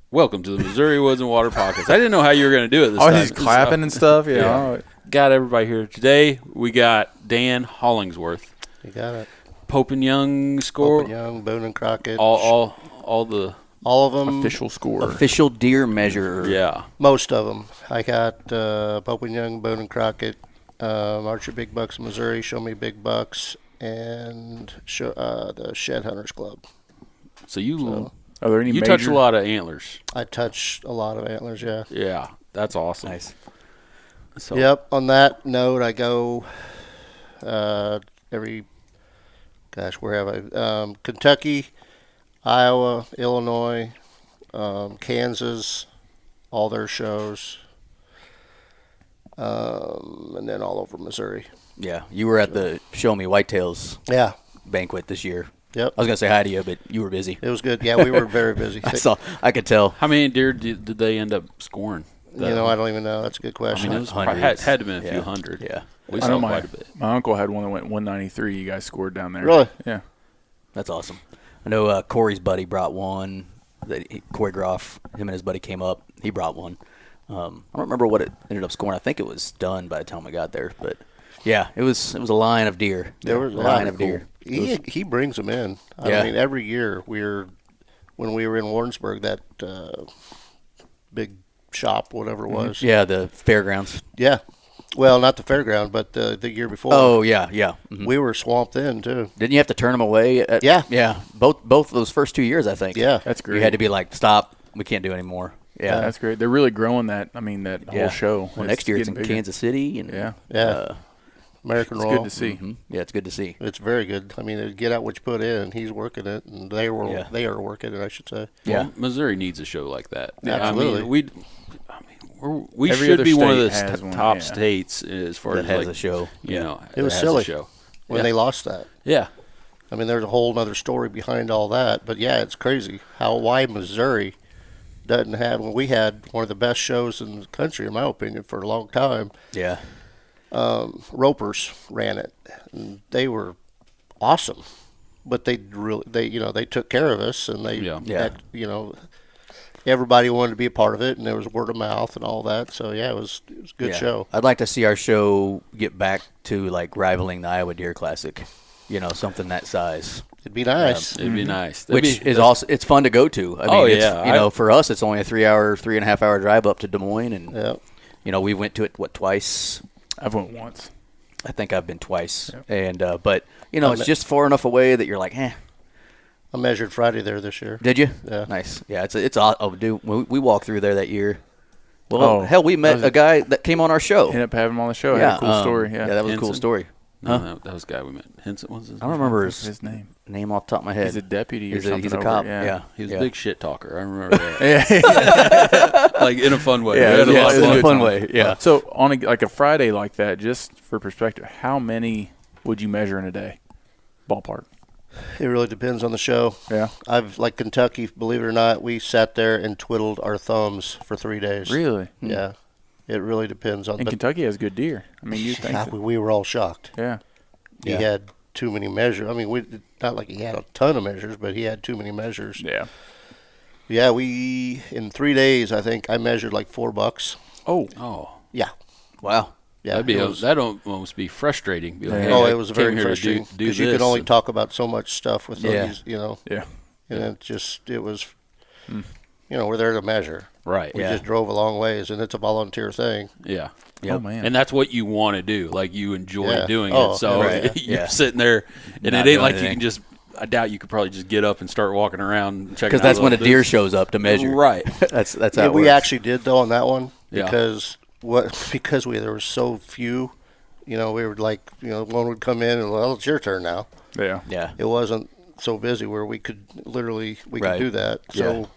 Welcome to the Missouri Woods and Water Podcast. I didn't know how you were going to do it this Oh, time. he's clapping and stuff. Yeah. Yeah. Got everybody here. Today, we got Dan Hollingsworth. You got it. Pope and Young score. Pope and Young, Boone and Crockett. All of them. Official score. Official deer measure. Yeah. Most of them. I got Pope and Young, Boone and Crockett, Archer Big Bucks, Missouri, Show Me Big Bucks, and the Shed Hunters Club. So you Are there any you major? touch a lot of antlers. I touch a lot of antlers, yeah. Yeah, that's awesome. Nice. So, Yep. On that note, I go where have I? Kentucky, Iowa, Illinois, Kansas, all their shows, and then all over Missouri. Yeah, you were at the Show Me Whitetails Yeah. banquet this year. Yep. I was gonna say hi to you, but you were busy. It was good. Yeah, we were very busy. I could tell. How many deer did they end up scoring? I don't even know. That's a good I question. mean, it was probably, had to have been a few hundred. Yeah, We I know saw quite a bit. my uncle had one that went 193. You guys scored down there. Really? Yeah. that's awesome. I know Corey's buddy brought one. Corey Groff, him and his buddy came up. He brought one. I don't remember what it ended up scoring. I think it was done by the time we got there, but yeah, it was a line of deer. There was a line of deer. He brings them in. Yeah. I mean, every year when we were in Warrensburg, that big shop, whatever it was. Yeah, the fairgrounds. Yeah. Well, not the fairground, but the year before. Oh yeah, yeah. Mhm. We were swamped then too. Didn't you have to turn them away? Yeah. Yeah. Both of those first 2 years, I think. Yeah. That's great. You had to be like, stop. We can't do anymore. Yeah. That's great. They're really growing that. I mean, that Yeah. whole show. Well, next year it's in getting bigger. Kansas City. And, Yeah. Yeah. American It's Royal. good to see. mhm. Yeah, it's good to see. It's very good. I mean, get out what you put in. He's working it, and they Yeah. are working it, I should say. Yeah. Well, Missouri needs a show like that. Absolutely. I mean, we Every should other be one of the state has one, top yeah. states as far That as has like a show. You know, It was that has silly. a show. When Yeah. they lost that. Yeah. I mean, there's a whole other story behind all that. But, yeah, it's crazy why Missouri doesn't have – we had one of the best shows in the country, in my opinion, for a long time. Yeah. Ropers ran it, and they were awesome. But they took care of us, and they Yeah. everybody wanted to be a part of it, and there was word of mouth and all that. So, yeah, it was a good show. I'd like to see our show get back to like rivaling the Iowa Deer Classic. You know, something that size. It'd be nice. It'd be nice. Which is also, it's fun to go to. I mean, yeah. for us, it's only a 3.5 hour drive up to Des Moines. And, Yeah. We went to it, twice? I've went once. I think I've been twice. Yep. And, but, it's just far enough away that you're like, I measured Friday there this year. Did you? Yeah. Nice. Yeah, dude, we walked through there that year. Well, Oh, hell, we met a guy that came on our show. Ended up having him on the show. Had a cool story. Yeah. that was a cool Henson? story. No, that was the guy we met. Henson was his I don't remember What's his name? name off the top of my head. He's a deputy or He's something. he's a over cop. it, Yeah. He was yeah. a big shit talker. I remember that. Yeah. Like in a fun way. Yeah, We had a yeah, lot it of was fun. a good fun time. way, yeah. So on a Friday like that, just for perspective, how many would you measure in a day? Ballpark. It really depends on the show. Yeah. Like Kentucky, believe it or not, we sat there and twiddled our thumbs for 3 days. Really? Yeah. It really depends on. And Kentucky has good deer. I mean, you think? God, we were all shocked. Yeah. He had too many measures. I mean, not like he had a ton of measures, but he had too many measures. Yeah. Yeah, we in 3 days, I think I measured like $4. Oh, Yeah. Wow. Yeah. that'd almost be frustrating. Be like, Yeah. hey, Oh, I it was came very here to frustrating do because you this could only and- talk about so much stuff with Yeah. these, Yeah. and it was, we're there to measure. Right. We Yeah. just drove a long ways, and it's a volunteer thing. Yeah. Yep. Oh man. And that's what you want to do. Like you enjoy Yeah. doing Oh, it. So right. you're Yeah. sitting there, and Not it ain't doing like you anything. can just. I doubt you could probably just get up and start walking around checking. Because that's out when a all deer this. shows up to measure. Right. That's how Yeah, it we works. actually did though on that one Yeah. because there were so few. We were like, one would come in and it's your turn now. Yeah. Yeah. It wasn't so busy where we could Right. could do that. So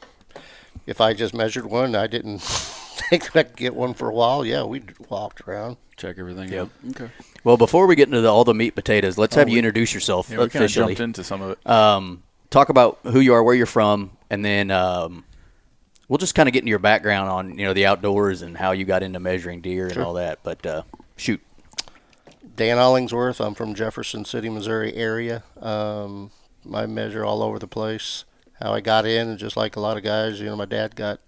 if I just measured one, I didn't think I could get one for a while. Yeah, we walked around. Check everything Yep. out. Okay. Well, before we get into all the meat potatoes, let's have you introduce yourself Yeah, we kind of officially. jumped into some of it. Talk about who you are, where you're from, and then we'll just kind of get into your background on the outdoors and how you got into measuring deer and all that. But shoot. Dan Hollingsworth. I'm from Jefferson City, Missouri area. I measure all over the place. how I got in, and just like a lot of guys, my dad got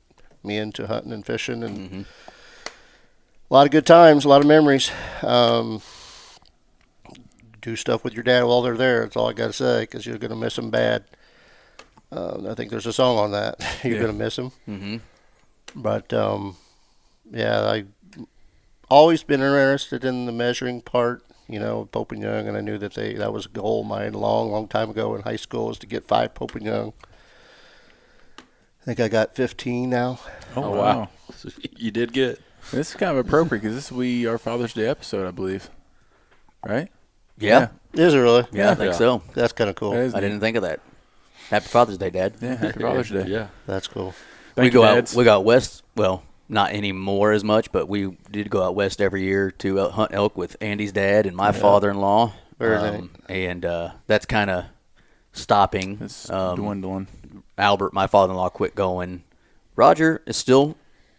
me into hunting and fishing, and a lot of good times, a lot of memories. Do stuff with your dad while they're there. That's all I got to say, because you're going to miss him bad. I think there's a song on that. You're going to miss him. Mm-hmm. But, I always been interested in the measuring part, Pope and Young, and I knew that was a goal of mine a long, long time ago in high school, was to get 5 Pope and Young. I think I got 15 now. Oh, wow. So you did good. This is kind of appropriate because this will be our Father's Day episode, I believe. Right? Yeah. Is it really? Yeah, I think so. That's kind of cool. That is I neat. didn't think of that. Happy Father's Day, Dad. Yeah, happy Father's Day. Yeah. That's cool. Thank you, we dads. go out west. Well, not anymore as much, but we did go out west every year to hunt elk with Andy's dad and my father-in-law. Very nice. And that's kind of stopping. It's dwindling. Albert, my father-in-law, quit going. Roger is still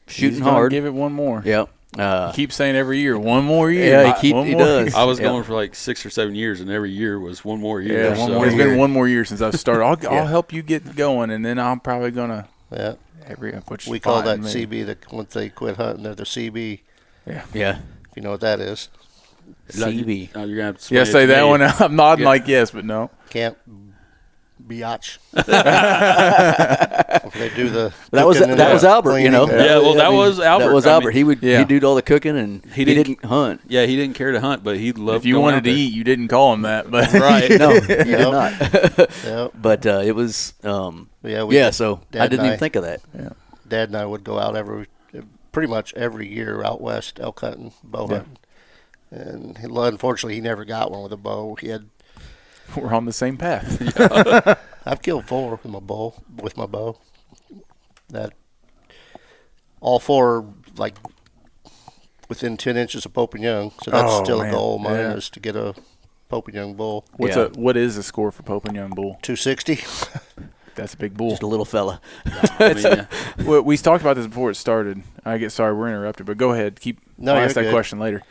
shooting He's gonna hard. give it one more. Yep. He keeps saying every year, one more year. Yeah, he does. year. I was Yeah. going for like 6 or 7 years, and every year was one more year. Yeah, one so- more. It's been one more year since I've started. I'll Yeah. help you get going, and then I'm probably gonna Yeah. which We is call fine that with me. CB, once they quit hunting, they're the CB, Yeah. Yeah. if you know what that is. CB. You're gonna have to Yeah, explain say it to that me. one. I'm nodding Yeah. like yes, but no. Camp Biatch. They do the That was cooking and that was the Albert, you know. cleaning. Yeah, well, that was Albert. That was I mean, Albert. He would Yeah. he'd do all the cooking, and He he didn't- didn't hunt. Yeah, he didn't care to hunt, but he loved. If you going wanted out to there. eat, you didn't call him that, but Right. No, he did Yep. not. Yep. But it was Yeah, so Dad I didn't and even think of that. Dad and I would go out pretty much every year out west elk hunting, bow Yeah. hunting. And unfortunately, he never got one with a bow. we're on the same path. I've killed 4 with my bow. That all 4 like within 10 inches of Pope and Young. So that's Oh, still man. a goal of mine, Yeah. is to get a Pope and Young bull. Yeah. What is the score for Pope and Young Bull? 260. That's a big bull. Just a little fella. I mean, yeah. We talked about this before it started. Sorry, we're interrupted, but go ahead. No, I'll you're ask that good. question later.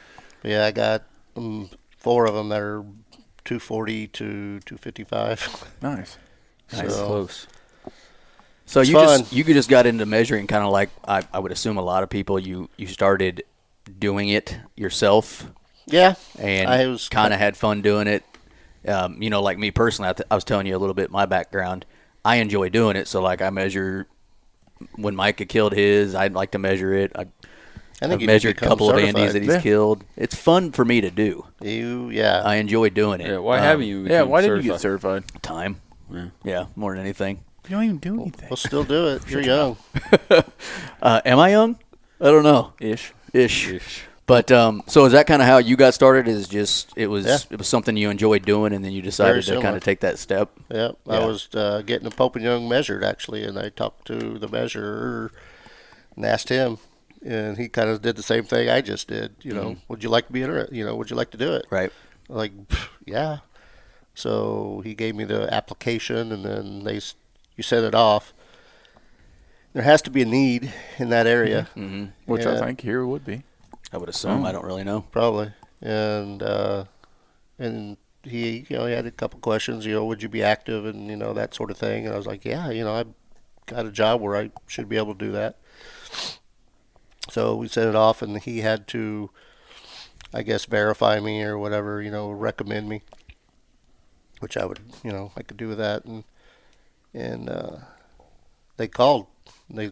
Yeah, I got 4 of them that are 240 to 255. Nice. Nice. So- Close. So It's you fun. just got into measuring kind of like I would assume a lot of people you started doing it yourself Yeah, and I was kind of had fun doing it. Like me personally, I was telling you a little bit my background. I enjoy doing it. So like I measure when Micah killed his, I'd like to measure it. I I've think you measured a become couple of certified. Andes that he's Yeah. killed. It's fun for me to do. Yeah. I enjoy doing it. Yeah. Why haven't you? Yeah, become why didn't you get certified? certified? Time. Yeah. Yeah, more than anything. You don't even do anything. We'll still do it. You're young. Am I young? I don't know. Ish. Ish. But so is that kind of how you got started? Is just it was Yeah. something you enjoyed doing, and then you decided to similar. kind of take that step. Yep. Yeah. I was getting a Pope and Young measured, actually, and I talked to the measurer and asked him, and he kind of did the same thing I just did. Would you like to be interested? Would you like to do it? Right. Like, yeah. So he gave me the application, and then you set it off. There has to be a need in that area, Mm-hmm. Which Yeah. I think here would be. I would assume. I don't really know. probably. And he, he had a couple questions. Would you be active, and that sort of thing. And I was like, yeah, I've got a job where I should be able to do that. So we set it off, and he had to, I guess, verify me or whatever, recommend me, which I would, I could do with that. And they called. They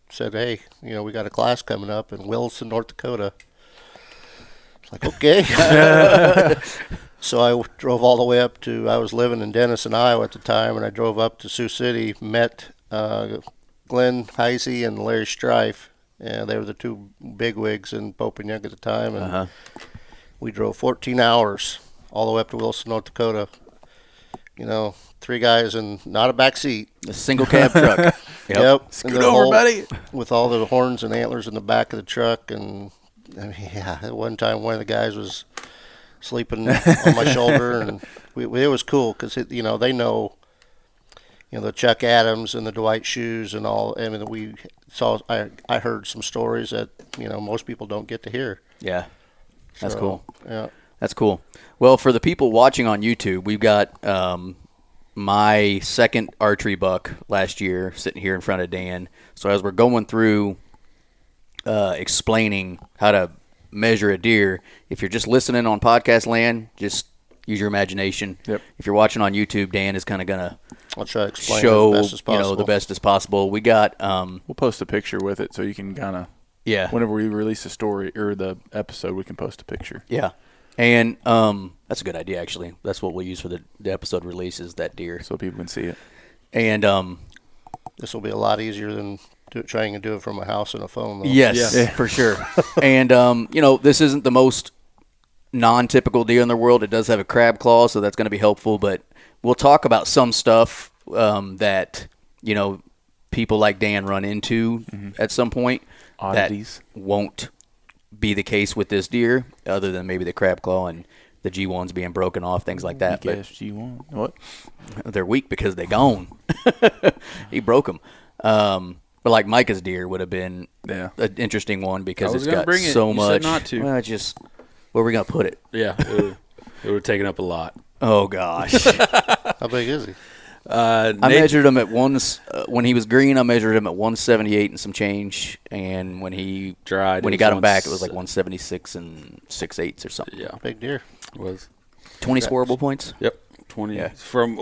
said, hey, we got a class coming up in Wilson, North Dakota. It's like, okay. So I drove all the way up I was living in Denison, Iowa at the time, and I drove up to Sioux City, met Glenn Heisey and Larry Strife. And they were the 2 bigwigs in Pope and Young at the time. And we drove 14 hours all the way up to Wilson, North Dakota. 3 guys and not a back seat. A single cab truck. Yep. Scoot And the over, whole- buddy. With all the horns and antlers in the back of the truck. And I mean, at one time, one of the guys was sleeping on my shoulder. And it was cool because, they know, the Chuck Adams and the Dwight Shoes and all. I mean, I heard some stories that, most people don't get to hear. Yeah. That's So, cool. Yeah. That's cool. Well, for the people watching on YouTube, we've got my second archery buck last year, sitting here in front of Dan. So as we're going through explaining how to measure a deer, if you're just listening on podcast land, just use your imagination. Yep. If you're watching on YouTube, Dan is kind of going to I'll try to explain show it as best as possible. the best as possible. We got We'll post a picture with it so you can kind of, whenever we release a story or the episode, we can post a picture. Yeah. And that's a good idea, actually. That's what we'll use for the episode release is that deer. So people can see it. And This will be a lot easier than trying to do it from a house and a phone, though. yes, for sure. And, this isn't the most non-typical deer in the world. It does have a crab claw, so that's going to be helpful. But we'll talk about some stuff that, people like Dan run into at some point. Oddities. That won't be the case with this deer, other than maybe the crab claw and the G1s being broken off, things like that. But G1. What? They're weak because they gone. He broke them. But like Micah's deer would have been an interesting one because it's got so much. Not to. Well, just where are we gonna put it? Yeah, it would have taken up a lot. Oh gosh. How big is he? I measured him at when he was green. I measured him at 178 and some change, and when he dried, when he got him back, it was like 176 and 6/8 or something. Yeah, Big deer. it was 20 scoreable points. Yep, 20 Yeah. from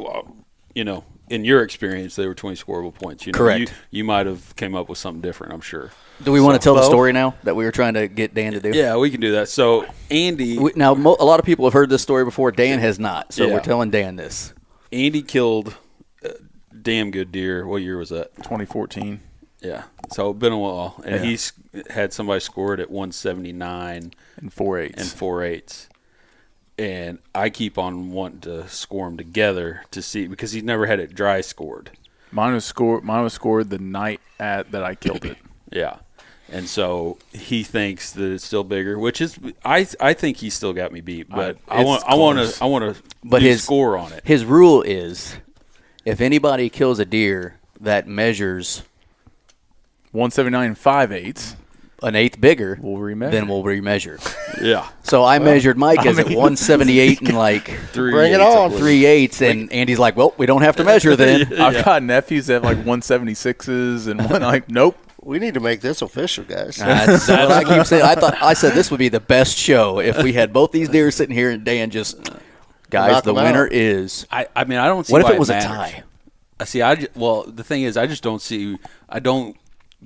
in your experience, they were 20 scoreable points. Correct. You might have came up with something different, I'm sure. Do we want to tell the both? story now that we were trying to get Dan to do? Yeah, we can do that. So Andy Now, a lot of people have heard this story before. Dan has not, so Yeah. we're telling Dan this. Andy killed a damn good deer. What year was that? 2014. Yeah, so it's been a while, and Yeah. he's had somebody scored at 179 And 4/8. and 4/8. And I keep on wanting to score them together to see because he's never had it dry scored. Mine was scored the night that I killed it. Yeah, and so he thinks that it's still bigger, which is I think he still got me beat, but I want to But his score on it. His rule is, if anybody kills a deer that measures 179 5/8. an eighth bigger, We'll remeasure. then we'll remeasure. Yeah, So I measured Micah's at 178 and like Bring it on. 3/8, and Andy's like, well, we don't have to measure then. I've got nephews that have like 176s and one like, nope. We need to make this official, guys. That's what I keep saying. I said this would be the best show if we had both these deer sitting here and Dan just, guys, Knock the 'em winner out. is. I mean I don't see What if why it was a matters. tie? I see. Well, the thing is, I just don't see. I don't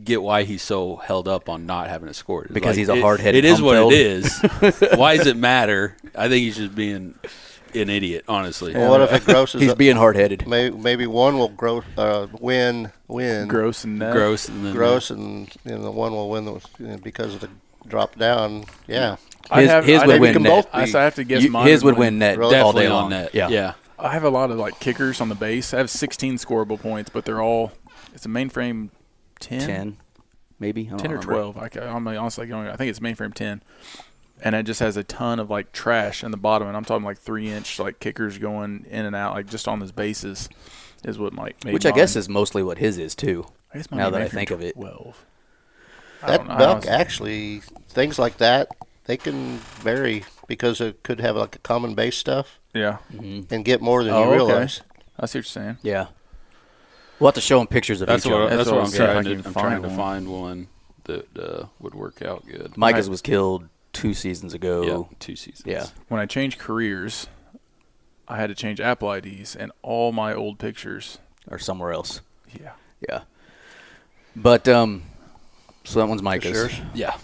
get why he's so held up on not having it scored. It's Because he's a hard-headed It is what Humfeld. it is. Why does it matter? I think he's just being an idiot, honestly. Well, what if it grosses He's up? being hard-headed. Maybe one will win, Gross and net. Gross and then gross, and the one will win because of the drop down. Yeah. His would maybe win can net. both I have to guess mine. His would win net Really? all definitely day long. on net. Yeah. Yeah. I have a lot of like kickers on the base. I have 16 scoreable points, but they're all. It's a mainframe 10, Maybe. I don't 10 or remember. 12. I'm honestly going. I think it's mainframe 10, and it just has a ton of like trash in the bottom. And I'm talking like 3-inch like kickers going in and out, like just on his bases, is what might. Which I guess is mostly what his is too. I guess mine now would be that I mainframe think of it. 12. I That don't know. buck, actually, things like that, they can vary because it could have like a common base stuff Yeah. and get more than Oh, you okay. realize. I see what you're saying. Yeah. We'll have to show him pictures of That's each what of them. that's what I'm That's what I'm trying saying. to. I I'm can trying to find find one that would work out good. Micah's Right. was killed 2 seasons ago. Yeah, 2 seasons. Yeah. When I changed careers, I had to change Apple IDs, and all my old pictures. Or somewhere else. Yeah. Yeah. But, so that one's Micah's. Yours? Yeah.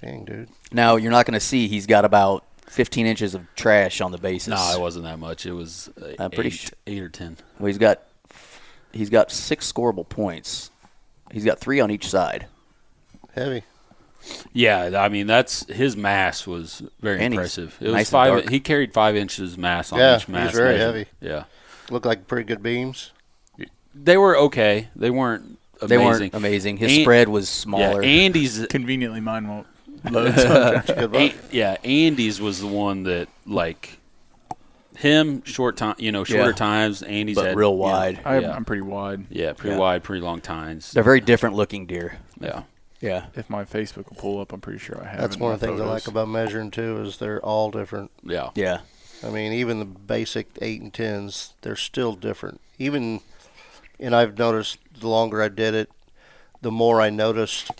Dang, dude. Now, you're not going to see he's got about 15 inches of trash on the bases. No, it wasn't that much. It was I'm pretty 8 or 10. Well, he's got 6 scoreable points. He's got 3 on each side. Heavy. Yeah, I mean that's his mass was very And he's impressive. It was nice and 5. dark. He carried 5 inches mass on Yeah, each he's mass. very measure. heavy. Yeah, Look like pretty good beams. they were okay. They weren't amazing. They weren't amazing. His And- spread was smaller. Yeah, Andy's. Conveniently, mine won't load. So Good buck. Andy's was the one that like him short time. Shorter Yeah. times. Andy's But had real you know, wide. yeah, I'm pretty wide. yeah, pretty Yeah. wide, pretty long tines. They're very different looking deer. Yeah. Yeah. If my Facebook will pull up, I'm pretty sure I have. That's it in one my of the things I like photos. about measuring too is they're all different. Yeah. Yeah. I mean, even the basic 8 and 10s, they're still different. Even, and I've noticed the longer I did it, the more I noticed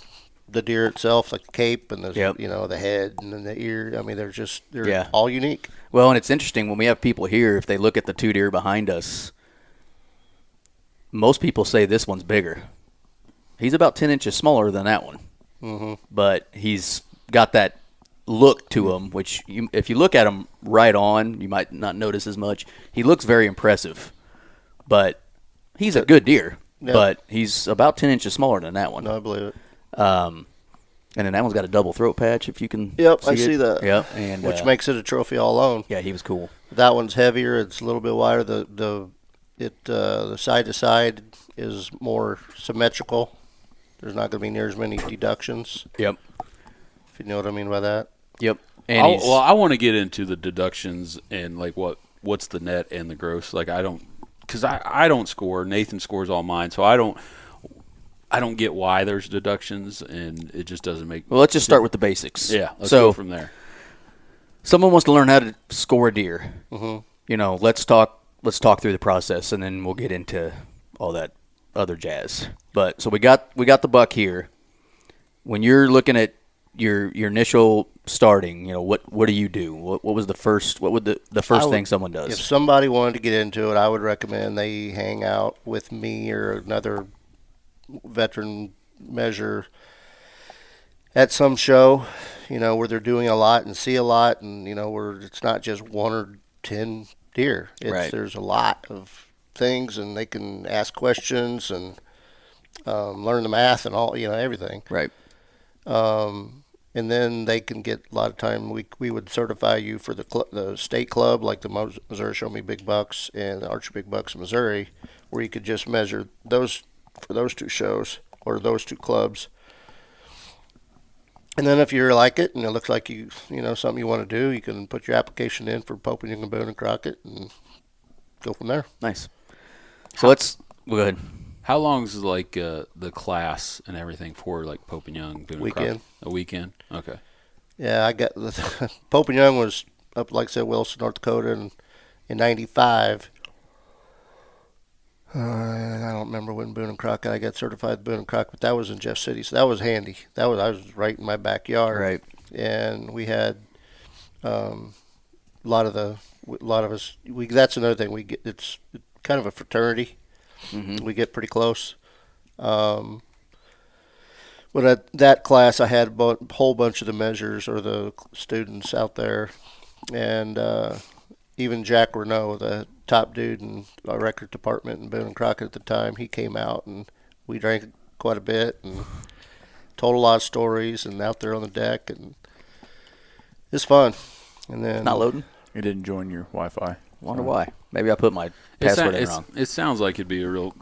the deer itself, like the cape and the the head and then the ear. I mean, they're all unique. Well, and it's interesting when we have people here, if they look at the 2 deer behind us, most people say this one's bigger. He's about 10 inches smaller than that one. Mm-hmm. But he's got that look to him, which if you look at him right on, you might not notice as much. He looks very impressive, but he's a good deer. Yeah. But he's about 10 inches smaller than that one. No, I believe it. And then that one's got a double throat patch, if you can. Yep, see I see that. Yep, and which makes it a trophy all alone. Yeah, he was cool. That one's heavier. It's a little bit wider. The side to side is more symmetrical. There's not going to be near as many deductions. Yep. If you know what I mean by that. Yep. And I want to get into the deductions and like what's the net and the gross. Like I don't score. Nathan scores all mine, so I don't get why there's deductions, and it just doesn't make. Well, let's just start with the basics. Yeah, let's go from there. Someone wants to learn how to score a deer. Mm-hmm. Let's talk through the process, and then we'll get into all that other jazz. But so we got the buck here. When you're looking at your initial starting, what do you do? What was the first? What would the first thing someone does? If somebody wanted to get into it, I would recommend they hang out with me or another veteran measure at some show, where they're doing a lot and see a lot, and where it's not just 1 or 10 deer. There's a lot of things, and they can ask questions and learn the math and all, everything. Right. And then they can get a lot of time. We would certify you for the state club, like the Missouri Show Me Big Bucks and the Archer Big Bucks in Missouri, where you could just measure those for those 2 shows or those 2 clubs. And then if you like it and it looks like something you want to do, you can put your application in for Pope and Young and Boone and Crockett and go from there. Nice. So go ahead. How long is like the class and everything for like Pope and Young? Weekend. A weekend. Okay. Yeah, I got Pope and Young was up, like I said, Wilson, North Dakota, in '95. I don't remember when Boone and Crockett. I got certified Boone and Crockett, but that was in Jeff City, so that was handy. I was right in my backyard, right? And we had a lot of us. That's another thing. It's kind of a fraternity. Mm-hmm. We get pretty close. But at that class, I had a whole bunch of the measures or the students out there, and even Jack Renault, the top dude in our record department in Boone and Crockett at the time, he came out and we drank quite a bit and told a lot of stories and out there on the deck, and it's fun. And then not loading. It didn't join your Wi-Fi. Wonder why? Maybe I put my password in wrong. It sounds like it'd be a real,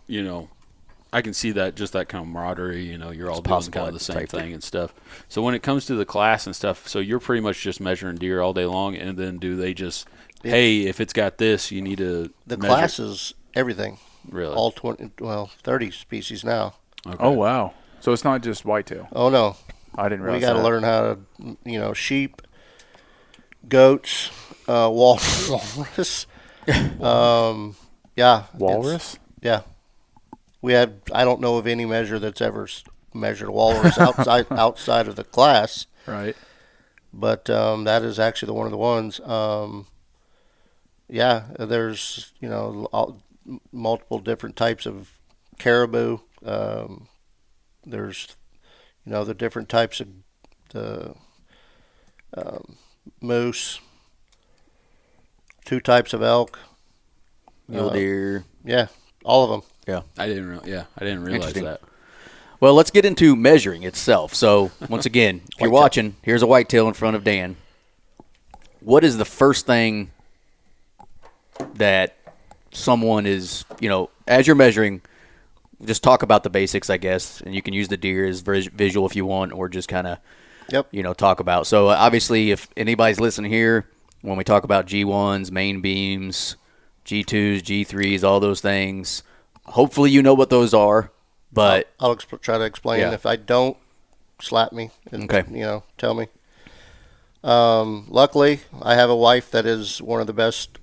I can see that, just that camaraderie, you're all doing kind of the same thing and stuff. So when it comes to the class and stuff, so you're pretty much just measuring deer all day long, and then do they just, hey, if it's got this, you need to The measure. class is everything. Really? All 30 species now. Okay. Oh, wow. So it's not just whitetail. Oh, no. I didn't realize We got to that. learn how to, sheep, goats, walrus. Yeah. Walrus? Yeah. I don't know of any measure that's ever measured a walrus outside of the class. Right. But that is actually one of the ones. There's multiple different types of caribou. There's the different types of the moose. 2 types of elk. Mule deer. Yeah, all of them. Yeah. I didn't realize that. Well, let's get into measuring itself. So, once again, if you're watching, here's a whitetail in front of Dan. What is the first thing that someone is, as you're measuring, just talk about the basics, I guess, and you can use the deer as visual if you want, or just kind of, talk about. So, obviously, if anybody's listening here, when we talk about G1s, main beams, G2s, G3s, all those things, hopefully you know what those are. But I'll try to explain. Yeah. If I don't, slap me and Okay. tell me. Luckily, I have a wife that is one of the best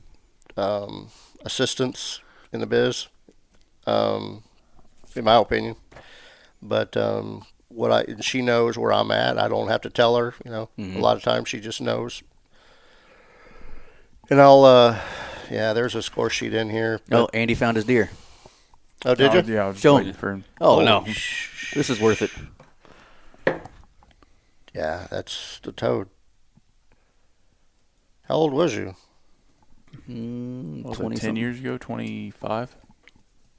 assistants in the biz, in my opinion. But she knows where I'm at. I don't have to tell her. A lot of times she just knows. And there's a score sheet in here. Oh, Andy found his deer. Oh, did you? Yeah, I was Show waiting him. for him. Oh, no. This is worth it. Yeah, that's the toad. How old was you? What was it, 10 years ago? 25?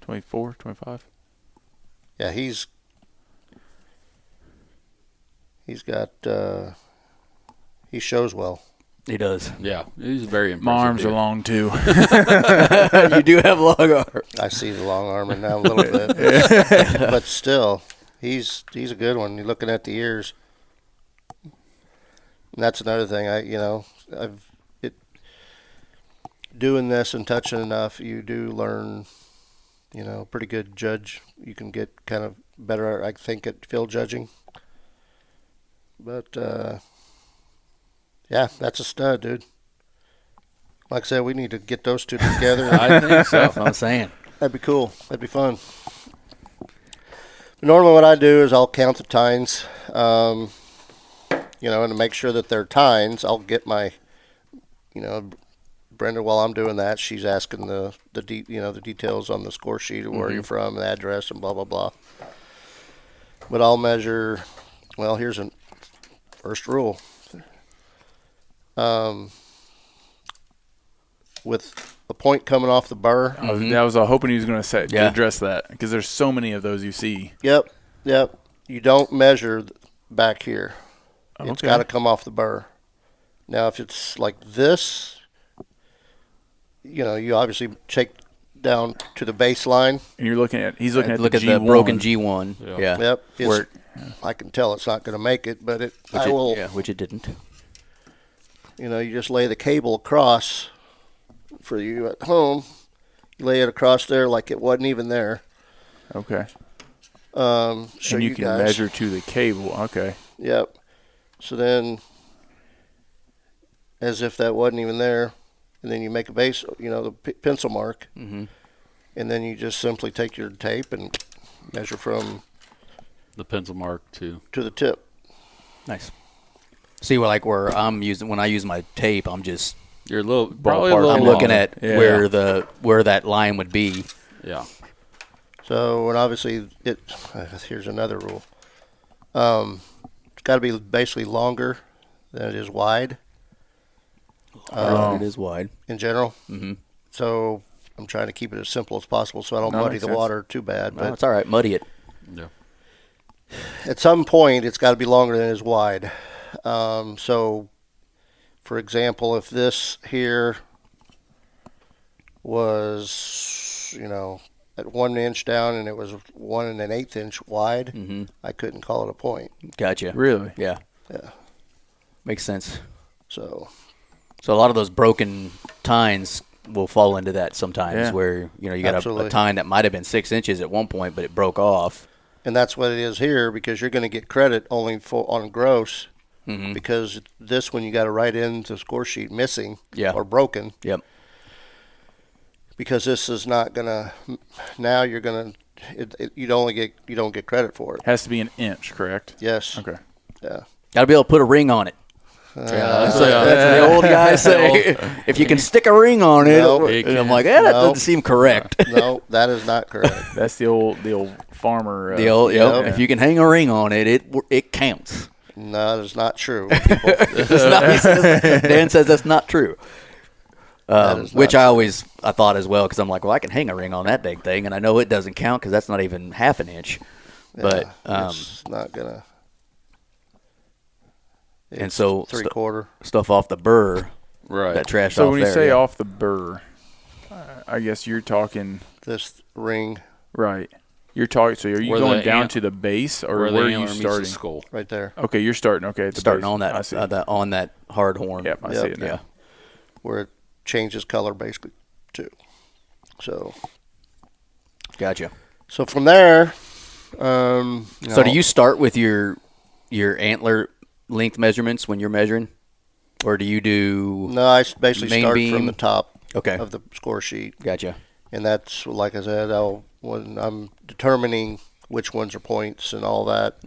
24, 25? Yeah, he's got he shows well. He does. Yeah, he's very impressive. My arms deer. are long, too. You do have long arms. I see the long arm now a little bit, but still, he's a good one. You're looking at the ears, and that's another thing. Doing this and touching enough, you do learn, pretty good judge. You can get kind of better, I think, at field judging. But yeah, that's a stud, dude. Like I said, we need to get those two together. I think so. That's what I'm saying. That'd be cool. That'd be fun. Normally what I do is I'll count the tines, and to make sure that they're tines, I'll get my, Brenda, while I'm doing that, she's asking the details on the score sheet of where you're from, the address, and blah, blah, blah. But I'll measure, here's a first rule. With a point coming off the burr. I was hoping he was going to address that, because there's so many of those you see. Yep. You don't measure back here. It's got to come off the burr. Now, if it's like this, you obviously take down to the baseline. And he's looking at Look the at G1. the broken G1. Yeah. Yep. I can tell it's not going to make it, but which it didn't. You just lay the cable across for you at home. You lay it across there like it wasn't even there. Okay. So and you can guys measure to the cable. Okay. Yep. So then, as if that wasn't even there, and then you make a base, the pencil mark, and then you just simply take your tape and measure from The pencil mark to the tip. Nice. See, where when I use my tape, I'm just You're a little probably a little I'm looking longer. at where that line would be. Yeah. So, and obviously, here's another rule. It's got to be basically longer than it is wide. It is wide. In general. Mm-hmm. So, I'm trying to keep it as simple as possible so I don't muddy the water too bad. No, But it's all right. Muddy it. Yeah. at some point, it's got to be longer than it is wide. So, for example, if this here was, at 1 inch down and it was 1 1/8 inch wide, I couldn't call it a point. Gotcha. Really? Yeah. Yeah. Makes sense. So a lot of those broken tines will fall into that sometimes, where you got a tine that might have been 6 inches at one point, but it broke off. And that's what it is here, because you're going to get credit only on gross, because this one you got to write into the score sheet missing or broken. Yep. Because this is not going to. Now you're going to. You don't get credit for it. Has to be an inch, correct? Yes. Okay. Yeah. Got to be able to put a ring on it. That's what the old guys say. If you can stick a ring on it, and I'm like, that doesn't seem correct. No, that is not correct. That's the old farmer. If you can hang a ring on it, it counts. No, that is not true. Dan says that's not true. Which true. I thought as well, because I'm like, well, I can hang a ring on that dang thing, and I know it doesn't count because that's not even half an inch. But it's not gonna. And so 3/4 stuff off the burr, Right. that trash So off when you there, say off the burr, I guess you're talking this ring right. You're talking. So are you Where going the down ant- to the base, or where where the are you antler meets the starting? skull. right there, Okay, you're starting. Okay, at the starting base. on I see. on that hard horn. Yep, I see it now. Yeah. where it changes color basically too. So Gotcha. from there, So do you start with your antler length measurements when you're measuring? or do you do? No, I basically main start beam? from the top Okay, of the score sheet. gotcha. And that's, like I said, when I'm determining which ones are points and all that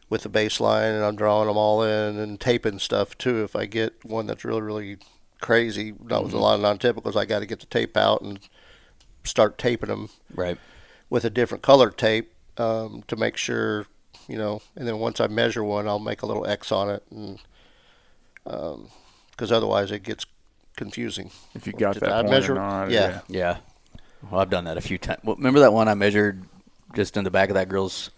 with the baseline, and I'm drawing them all in and taping stuff too. If I get one that's really, really crazy, not with a lot of non-typicals, I got to get the tape out and start taping them Right. with a different color tape to make sure, and then once I measure one, I'll make a little X on it, and because otherwise it gets confusing. If you got Did that I point measure? or not. Yeah. Yeah. Well, I've done that a few times. Well, remember that one I measured just in the back of that girl's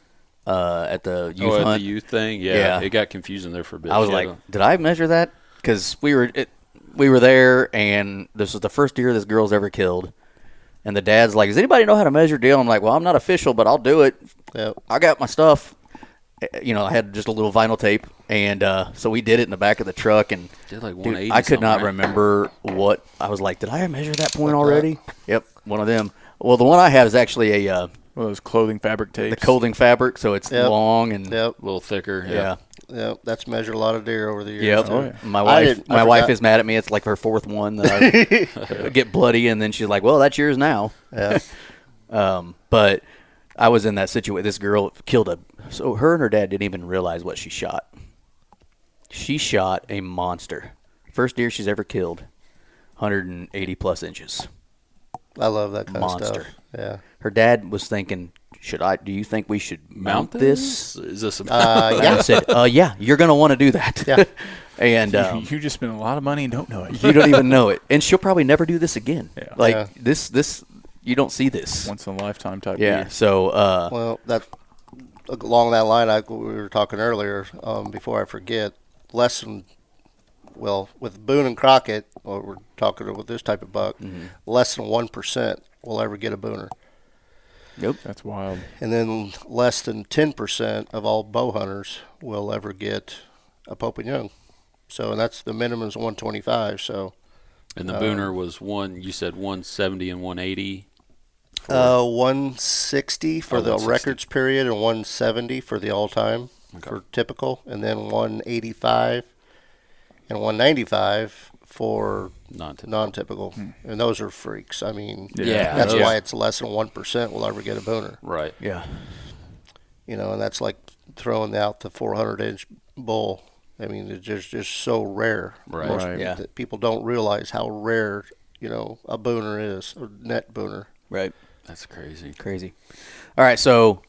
at the youth at hunt? the youth thing? Yeah. Yeah. It got confusing there for a bit. I was She had like, did I measure that? Because we were there, and this was the first deer this girl's ever killed. And the dad's like, does anybody know how to measure deer? I'm like, well, I'm not official, but I'll do it. Yep. I got my stuff. I had just a little vinyl tape, and so we did it in the back of the truck. And did like dude, 180 I could not something, right? remember what I was like. Did I measure that point already? Yep, one of them. Well, the one I have is actually a One of those clothing fabric tapes. the clothing fabric, so it's Yep. long and Yep. a little thicker. yeah. Yep. That's measured a lot of deer over the years. Yep. too. Oh, yeah. My I wife forgot. is mad at me. It's like her fourth one that I get bloody, and then she's like, "Well, that's yours now." Yeah. But I was in that situation. This girl killed so her and her dad didn't even realize what she shot. She shot a monster. First deer she's ever killed, 180 plus inches. I love that kind of Monster. stuff. Yeah. Her dad was thinking, do you think we should mount this? Is this a And I said, yeah, you're going to want to do that. Yeah. And You just spent a lot of money and don't know it. you don't even know it. And she'll probably never do this again. Yeah. Like Yeah. this, you don't see this. Once in a lifetime type Yeah. deer. So, Well, that along that line, we were talking earlier. Before I forget, with Boone and Crockett, or we're talking with this type of buck, less than 1% will ever get a booner, nope. That's wild. and then less than 10% of all bow hunters will ever get a Pope and Young. So, and that's the minimum is 125. So, And the booner was you said 170 and 180. 160 for the 160. records period and 170 for the all-time for typical, and then 185 and 195 for non-typical. And those are freaks. I mean, Yeah. that's those- why it's less than 1% will ever get a booner. Right. Yeah. And that's like throwing out the 400-inch bull. I mean, it's just so rare. Right. Right. Yeah. That people don't realize how rare, a booner is, a net booner. Right. That's crazy. Crazy. All right. So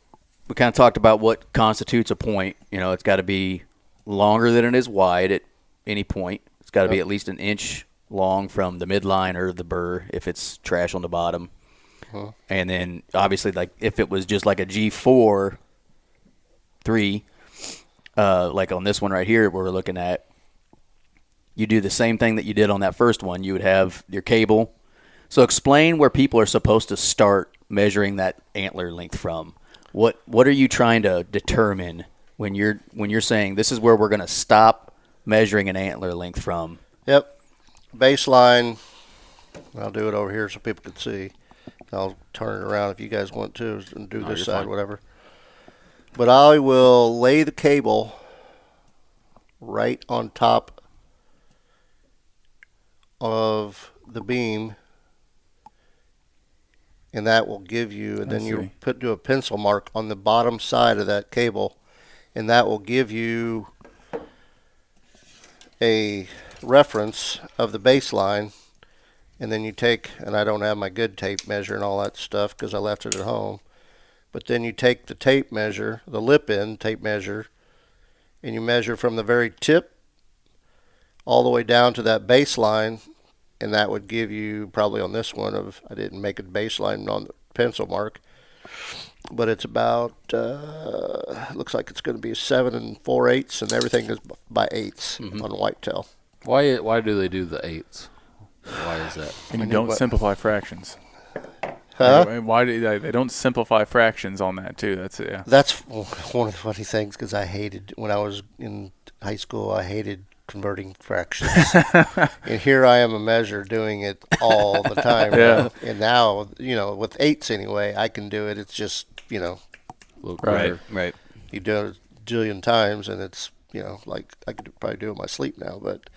we kind of talked about what constitutes a point. It's got to be longer than it is wide at any point. It's got to be at least an inch long from the midline or the burr if it's trash on the bottom. And then obviously, like if it was just like a G4 3, like on this one right here we're looking at, you do the same thing that you did on that first one. You would have your cable. So explain where people are supposed to start measuring that antler length from. What are you trying to determine when you're saying this is where we're going to stop measuring an antler length from? Yep. Baseline. I'll do it over here so people can see. I'll turn it around if you guys want to and do this you're side, fine. whatever. But I will lay the cable right on top of the beam, and that will give you, and then you do a pencil mark on the bottom side of that cable, and that will give you a reference of the baseline. And then you take, and I don't have my good tape measure and all that stuff because I left it at home, but then you take the tape measure, the lip end tape measure, and you measure from the very tip all the way down to that baseline, and that would give you probably on this one I didn't make a baseline on the pencil mark, but it's about looks like it's going to be 7 4/8, and everything is by eighths on whitetail. Why do they do the eighths? Why is that? And you don't simplify fractions. Huh? Anyway, why do they don't simplify fractions on that too? That's it. Yeah. That's one of the funny things because I hated, when I was in high school, I hated converting fractions. And here I am a measure doing it all the time. Yeah. And now, with eighths anyway, I can do it. It's just, A little Right. quicker. Right. you do it a jillion times and it's like I could probably do in my sleep now. But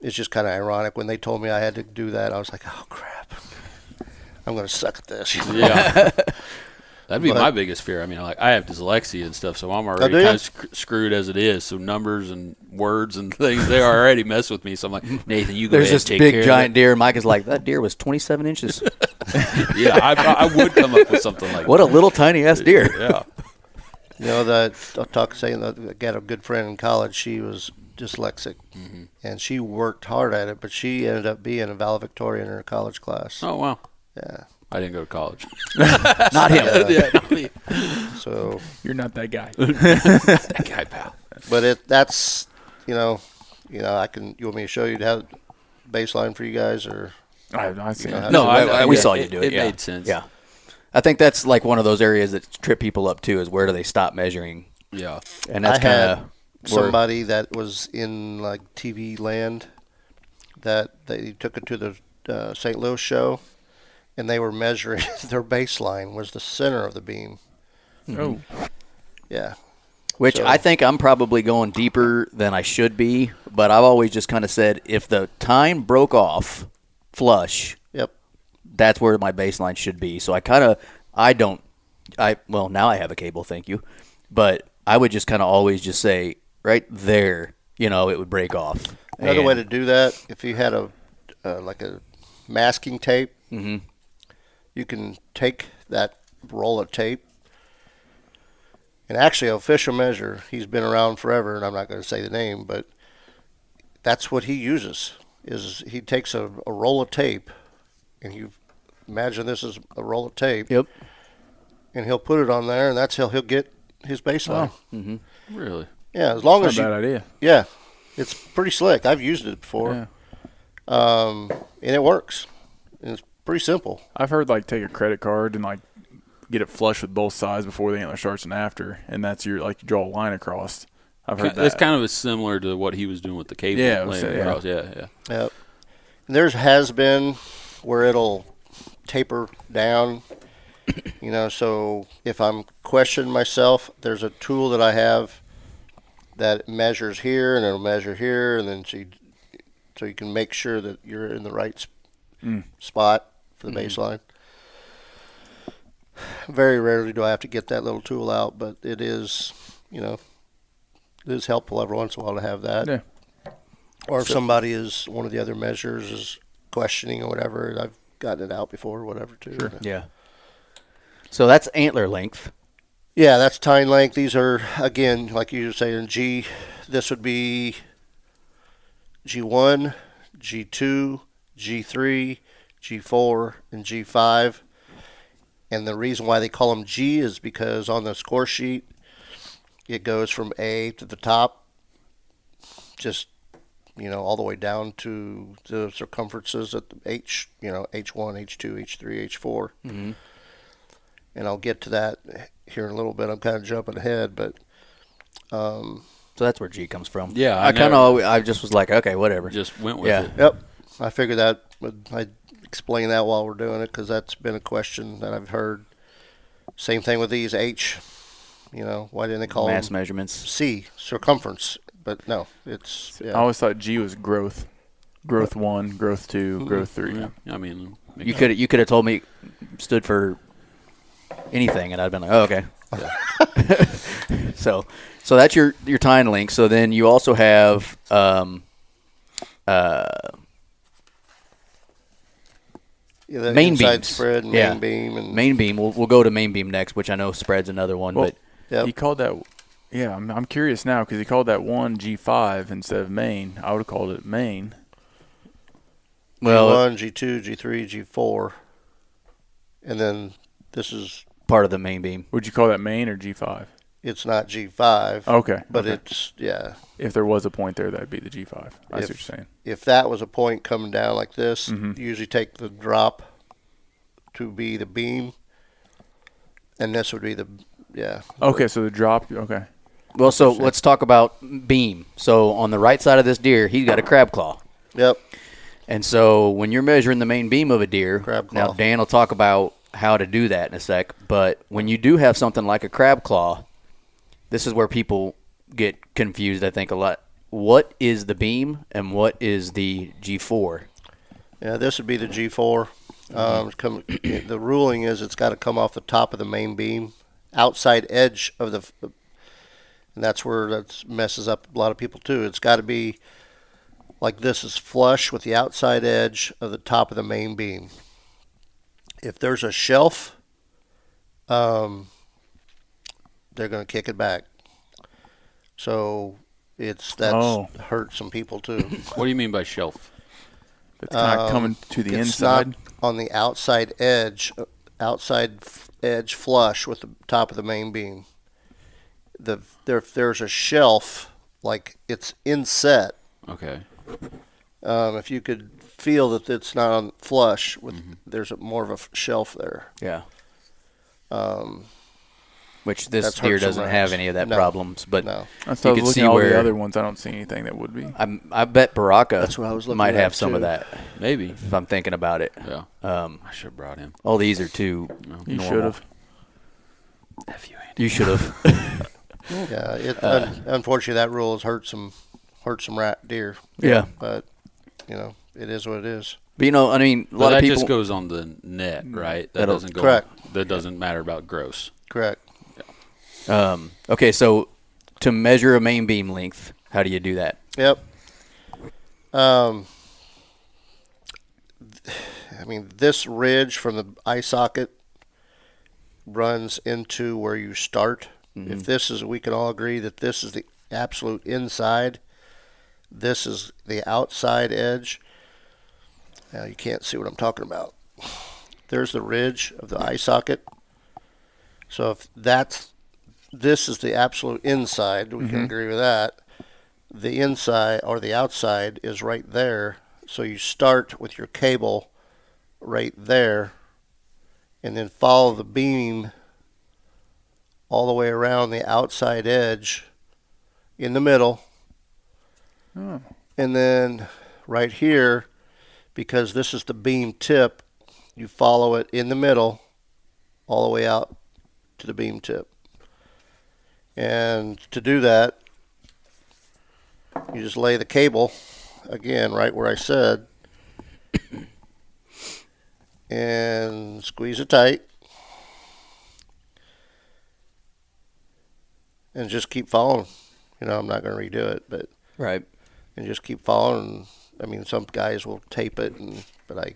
it's just kind of ironic. When they told me I had to do that, I was like, oh, crap. I'm going to suck at this. Yeah. That'd be my biggest fear. I mean, like I have dyslexia and stuff, so I'm already kind of screwed as it is. So numbers and words and things, they already mess with me. So I'm like, Nathan, you go There's ahead this and take big care giant of deer. Mike is like, that deer was 27 inches. Yeah, I would come up with something like What that. a little tiny ass deer. Yeah. That saying that I got a good friend in college. She was dyslexic, and she worked hard at it, but she ended up being a valedictorian in her college class. Oh, wow. Yeah. I didn't go to college. Not him. Yeah, not me. So You're not that guy. That guy, pal. but that's I can. You want me to show you how baseline for you guys, or I see. No, we saw you do it. It yeah. made sense. Yeah. I think that's like one of those areas that trip people up too, is where do they stop measuring? Yeah. And that's I kind had of somebody that was in like TV land that they took it to the St. Louis show, and they were measuring their baseline was the center of the beam. Oh, Yeah. which So- I think I'm probably going deeper than I should be, but I've always just kind of said if the tine broke off flush, Yep. that's where my baseline should be. So well, now I have a cable, thank you. But I would just kind of always just say right there, it would break off. Another And- way to do that, if you had a like a masking tape, you can take that roll of tape. And actually, official measure, he's been around forever, and I'm not going to say the name, but that's what he uses. Is he takes a roll of tape, and you imagine this is a roll of tape. Yep. And he'll put it on there, and that's how he'll get his baseline. Really? Yeah, as long not as a you. bad idea. Yeah, it's pretty slick. I've used it before, Yeah. and it works. And it's pretty simple. I've heard like take a credit card and like get it flush with both sides before the antler starts and after, and that's you draw a line across. I've heard that. It's kind of similar to what he was doing with the cable. Yeah, laying yeah. across. Yeah. Yep. And there's has been where it'll taper down. So if I'm questioning myself, there's a tool that I have that measures here and it'll measure here, and then so you can make sure that you're in the right spot for the baseline. Very rarely do I have to get that little tool out, but it is, it is helpful every once in a while to have that. Yeah. Or if somebody is, one of the other measures is questioning or whatever, I've gotten it out before or whatever too. Sure. Yeah. So that's antler length. Yeah, that's tine length. These are, again, like you were saying, this would be G1, G2, G3, G4, and G5. And the reason why they call them G is because on the score sheet, it goes from A to the top, just, all the way down to the circumferences at the H, H1, H2, H3, H4. Mm-hmm. And I'll get to that here in a little bit. I'm kind of jumping ahead, but So that's where G comes from. Yeah, I just was like, okay, whatever. Just went with Yeah. it. yep, I figured that I explain that while we're doing it because that's been a question that I've heard. Same thing with these H. Why didn't they call Mass them measurements. C, circumference? But no, it's I always thought G was growth. Growth 1, growth 2, growth 3. Yeah. I mean, You could have told me stood for anything, and I'd been like, oh, okay. So that's your tine length. So then you also have the main inside beams. spread and Yeah. main beam and main beam. We'll go to main beam next, which I know spread's another one. Well, but Yep. He called that. Yeah, I'm curious now because he called that one G5 instead of main. I would have called it main. well, G1, G2, G3, G4, and then this is part of the main beam. Would you call that main or G5? it's not G5, Okay. but okay. it's If there was a point there, that'd be the G5. I see what you're saying. If that was a point coming down like this, Mm-hmm. you usually take the drop to be the beam, and this would be the Okay, so the drop. Okay. Well, so let's talk about beam. So on the right side of this deer, he's got a crab claw. Yep. And so when you're measuring the main beam of a deer, Crab now claw. Dan will talk about how to do that in a sec, but when you do have something like a crab claw, this is where people get confused, I think, a lot. What is the beam and what is the G4? Yeah, this would be the G4. The ruling is it's got to come off the top of the main beam, outside edge of and that's where that messes up a lot of people too. It's got to be like this is flush with the outside edge of the top of the main beam. If there's a shelf, they're going to kick it back. So hurt some people too. What do you mean by shelf? It's kind of coming to the It's inside. not on the outside edge flush with the top of the main beam. If there's a shelf, like it's inset. Okay. If you could feel that it's not on flush, there's more of a shelf there. Yeah. Which this That's deer hurt some doesn't rams. have any of that No. problems, but No. I thought could looking see at all where- the other ones, I don't see anything that would be. I bet Baraka That's what I was looking might at, have some of too. that Maybe. if I'm thinking about it. Yeah. I should have brought him. All these are too You normal. should have. F you, Andy. You should have. Yeah. Unfortunately, that rule has hurt some rat deer. Yeah. But it is what it is. But, I mean, a But lot that of people. just goes on the net, right? That That'll- doesn't go. Correct. That doesn't matter about gross. Correct. Okay, so to measure a main beam length, how do you do that? Yep. This ridge from the eye socket runs into where you start. If we can all agree that this is the absolute inside, this is the outside edge. Now you can't see what I'm talking about. There's the ridge of the eye socket. So if this is the absolute inside, we can agree with that. The inside or the outside is right there. So you start with your cable right there and then follow the beam all the way around the outside edge in the middle. Oh. And then right here, because this is the beam tip, you follow it in the middle all the way out to the beam tip. And to do that, you just lay the cable, again, right where I said, and squeeze it tight. And just keep following. I'm not going to redo it, but Right. and just keep following. Some guys will tape it, but I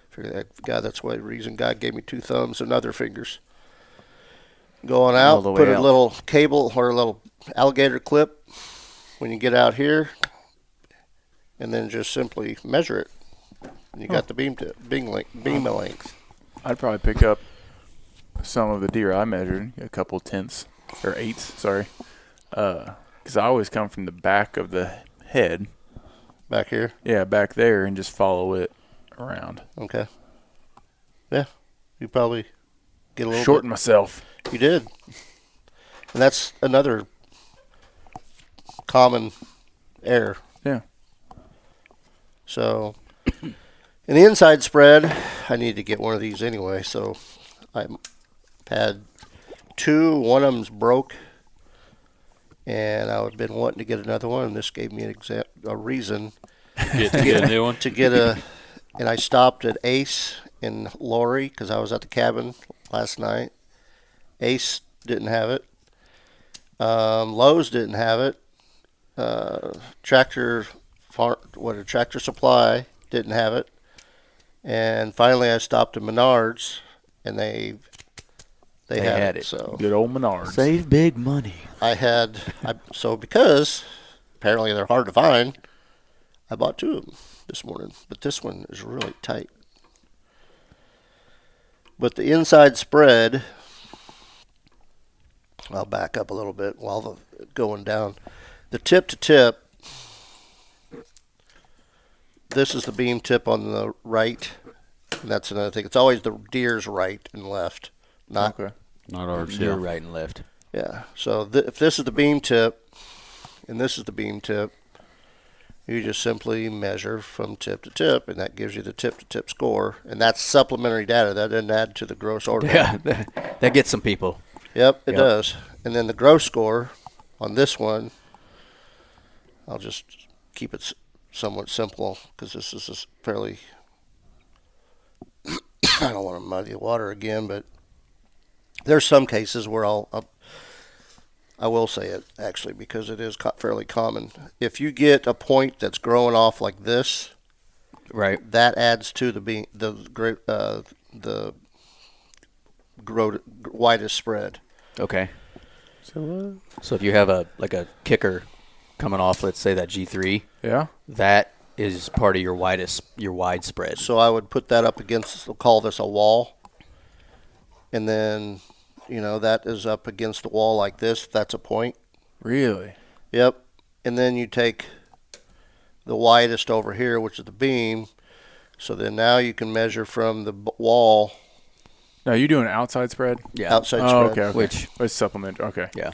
figure that that's the reason God gave me two thumbs and other fingers. Going All out, the way put a out. little cable or a little alligator clip when you get out here, and then just simply measure it. And you got the beam length. I'd probably pick up some of the deer I measured, a couple tenths or eighths, sorry, because I always come from the back of the head, Back here. yeah, back there, and just follow it around. Okay. Yeah, you probably get a little Shorten myself. You did. And that's another common error. Yeah. So, in the inside spread, I need to get one of these anyway. So, I've had two. One of them's broke. And I've been wanting to get another one. And this gave me a reason Get a new one. to get and I stopped at Ace in Lori because I was at the cabin last night. Ace didn't have it. Lowe's didn't have it. Tractor Supply didn't have it. And finally I stopped at Menards and they had it. So Good old Menards. Save big money. because apparently they're hard to find, I bought two of them this morning. But this one is really tight. But the inside spread, I'll back up a little bit while going down. The tip to tip, this is the beam tip on the right. And that's another thing. It's always the deer's right and left, not Okay. Not ours. You're Yeah. right and left. yeah. So if this is the beam tip, and this is the beam tip, you just simply measure from tip to tip, and that gives you the tip to tip score. And that's supplementary data. That doesn't add to the gross order. Yeah, that gets some people. Yep, it Yep. does. And then the gross score, On this one, I'll just keep it somewhat simple because this is fairly. I don't want to muddy the water again, but there's some cases where I will say it actually because it is fairly common. If you get a point that's growing off like this, Right. that adds to the widest spread. Okay. So So if you have a kicker coming off, let's say that G3, yeah. that is part of your wide spread. So I would put that up against, we'll call this a wall, and then that is up against the wall like this. That's a point. Really? Yep. And then you take the widest over here, which is the beam. So then now you can measure from the wall. Now you're doing outside spread? Yeah. Outside Oh, spread. okay. Which- it's supplement. Okay. Yeah.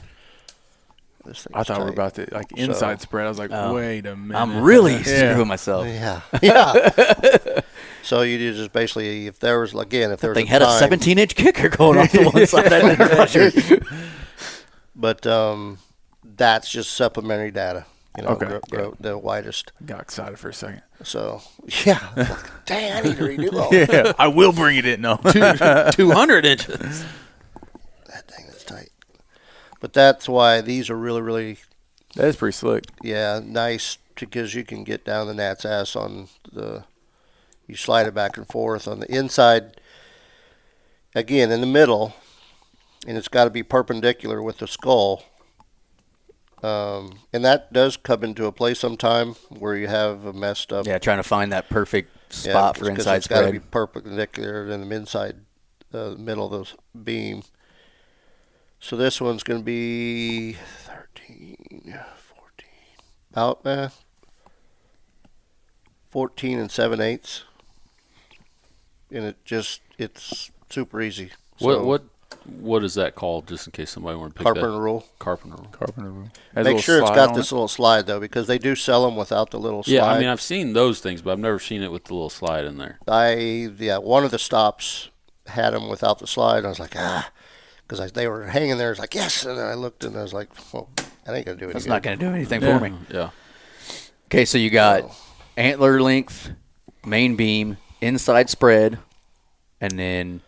This thing's I thought we were tight. about to inside spread. I was like, wait a minute. I'm really Yeah. screwing myself. Yeah. Yeah. So you do just basically, if there was a Thing time, had a 17-inch kicker going off the one side. I didn't measure. But that's just supplementary data. Okay. The widest. Got excited for a second. So yeah, dang, I need to redo all Yeah, I will bring it in. No. 200 inches. that thing. That's tight. But that's why these are really, really, That is pretty slick. nice because you can get down the gnat's ass on you slide it back and forth on the inside. Again, in the middle, and it's got to be perpendicular with the skull. And that does come into a play sometime where you have a messed up. Yeah, trying to find that perfect spot for inside it's got to be spread. perpendicular in the inside, middle of the beam. So this one's going to be 13, 14, about 14 and 7/8, and it's super easy. So, What is that called? Just in case somebody want to pick Carpenter that. rule. Carpenter rule. Carpenter rule. Make sure it's got this little slide though, because they do sell them without the little slide. Yeah, I mean I've seen those things, but I've never seen it with the little slide in there. One of the stops had them without the slide. I was like, because they were hanging there. I was like, yes, and then I looked and I was like, well, that ain't gonna do anything. That's not going to do anything for me. Yeah. Okay, so you got antler length, main beam, inside spread, and then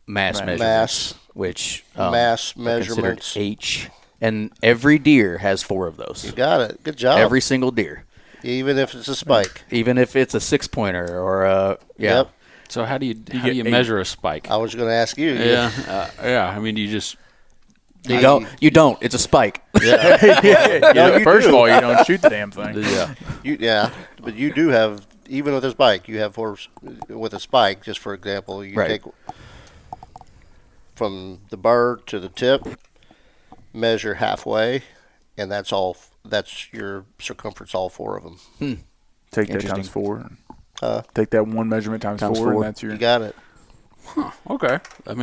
mass measurements, Mass. which Mass are considered measurements. H. And every deer has 4 of those. You got it. Good job. Every single deer, Even if it's a spike. even if it's a 6-pointer or a Yep. So how do you get 8. measure a spike? I was going to ask you. Yeah. I mean, you just You don't. You don't. It's a spike. First of all, you don't shoot the damn thing. yeah. But you do have, even with a spike, you have 4 with a spike. Just for example, you Right. take from the burr to the tip, measure halfway, and that's all. That's your circumference. All 4 of them. Take that Interesting. times 4. Uh, Take that one measurement times 4, 4. and that's your. You got it. Okay. That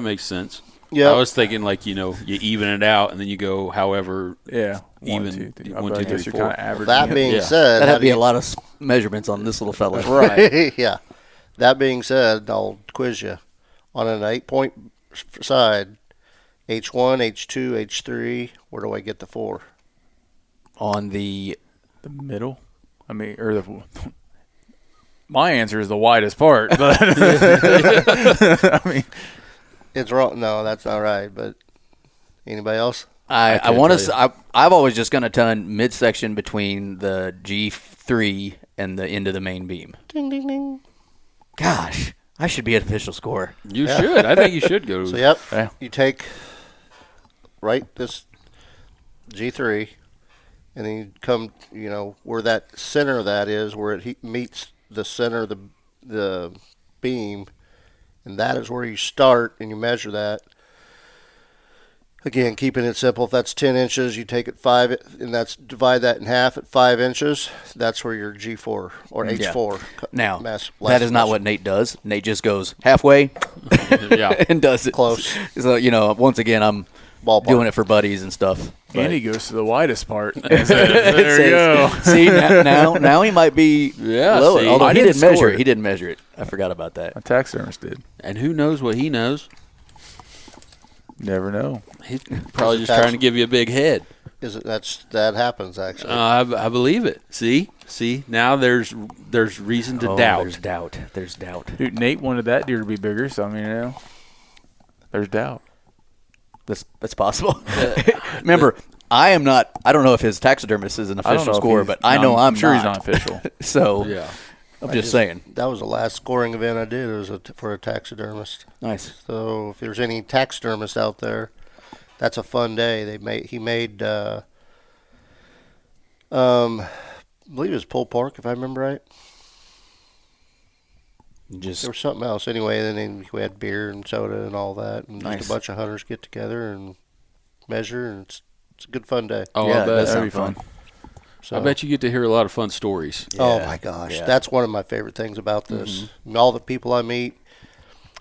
makes sense. Yeah. I was thinking you even it out and then you go however Yeah. even 1, 2, 3. 1, I 2, guess 3, you're 4. kind of average. That being Yeah. said, That'd be a lot of measurements on this little fella. right. Yeah. That being said, I'll quiz you on an 8-point side. H1, H2, H3. Where do I get the 4? On the The middle? I mean, or the. My answer is the widest part, but I mean, It's wrong. No, that's not right. But anybody else? I can't want tell to. I've always just going to ton midsection between the G3 and the end of the main beam. Ding, ding, ding. Gosh, I should be an official score. You should. I think you should go. So, yep. Yeah. You take this G3, and then you come, where that center of that is, where it meets the center of the beam, and that is where you start, and you measure that. Again, keeping it simple, if that's 10 inches, you take it 5, and divide that in half at 5 inches. That's where your G4 or H4. Now, mass, that is not what Nate does. Nate just goes halfway Yeah. and does it. Close. So, once again, I'm Ballpark. doing it for buddies and stuff. But Andy goes to the widest part. it There you go. See, now he might be lower. see, Although I he didn't didn't measure score it. it. He didn't measure it. I forgot about that. A taxidermist did. And who knows what he knows? Never know. He's probably just trying to give you a big head. That happens actually? I believe it. See, now there's reason to doubt. There's doubt. Dude, Nate wanted that deer to be bigger, so I mean, there's doubt. That's possible. Remember, I don't know if his taxidermist is an official scorer, but I know I'm sure not. He's not official. So Yeah. I'm just saying. That was the last scoring event I did. It was for a taxidermist. Nice. So if there's any taxidermists out there, that's a fun day. He made I believe it was Pole Park, if I remember right. There was something else anyway. Then we had beer and soda and all that, and just a bunch of hunters get together and measure, and it's a good fun day. Oh, yeah, I bet that'd be fun. So, I bet you get to hear a lot of fun stories. oh my gosh, that's one of my favorite things about this. All the people I meet,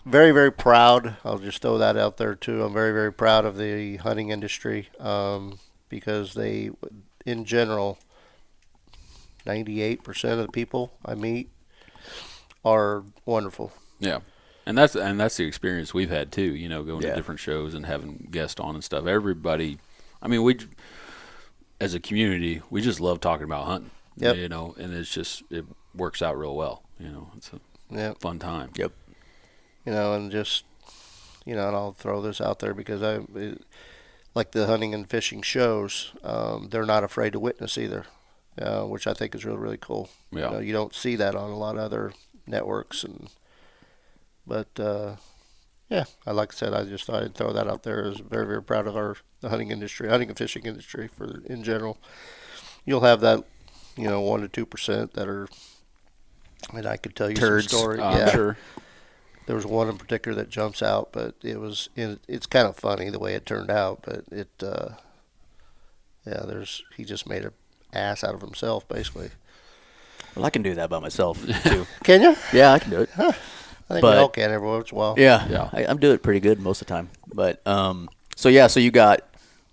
very, very proud. I'll just throw that out there too. I'm very, very proud of the hunting industry because they, in general, 98% of the people I meet are wonderful. Yeah. And that's the experience we've had too, going to different shows and having guests on and stuff. Everybody, I mean, we as a community, we just love talking about hunting. Yep. And it works out real well. It's a fun time. Yep. And just, and I'll throw this out there because like the hunting and fishing shows, they're not afraid to witness either, which I think is really, really cool. Yeah. You don't see that on a lot of other networks, but like I said, I just thought I'd throw that out there. I was very, very proud of the hunting and fishing industry in general. You'll have that, 1% to 2% that are, and I could tell you Turds. some story. I'm sure. There was one in particular that jumps out, but it's kind of funny the way it turned out. But he just made an ass out of himself, basically. Well, I can do that by myself too. Can you? Yeah, I can do it. I think we all can every once in a while. Yeah. I'm doing it pretty good most of the time. But so you got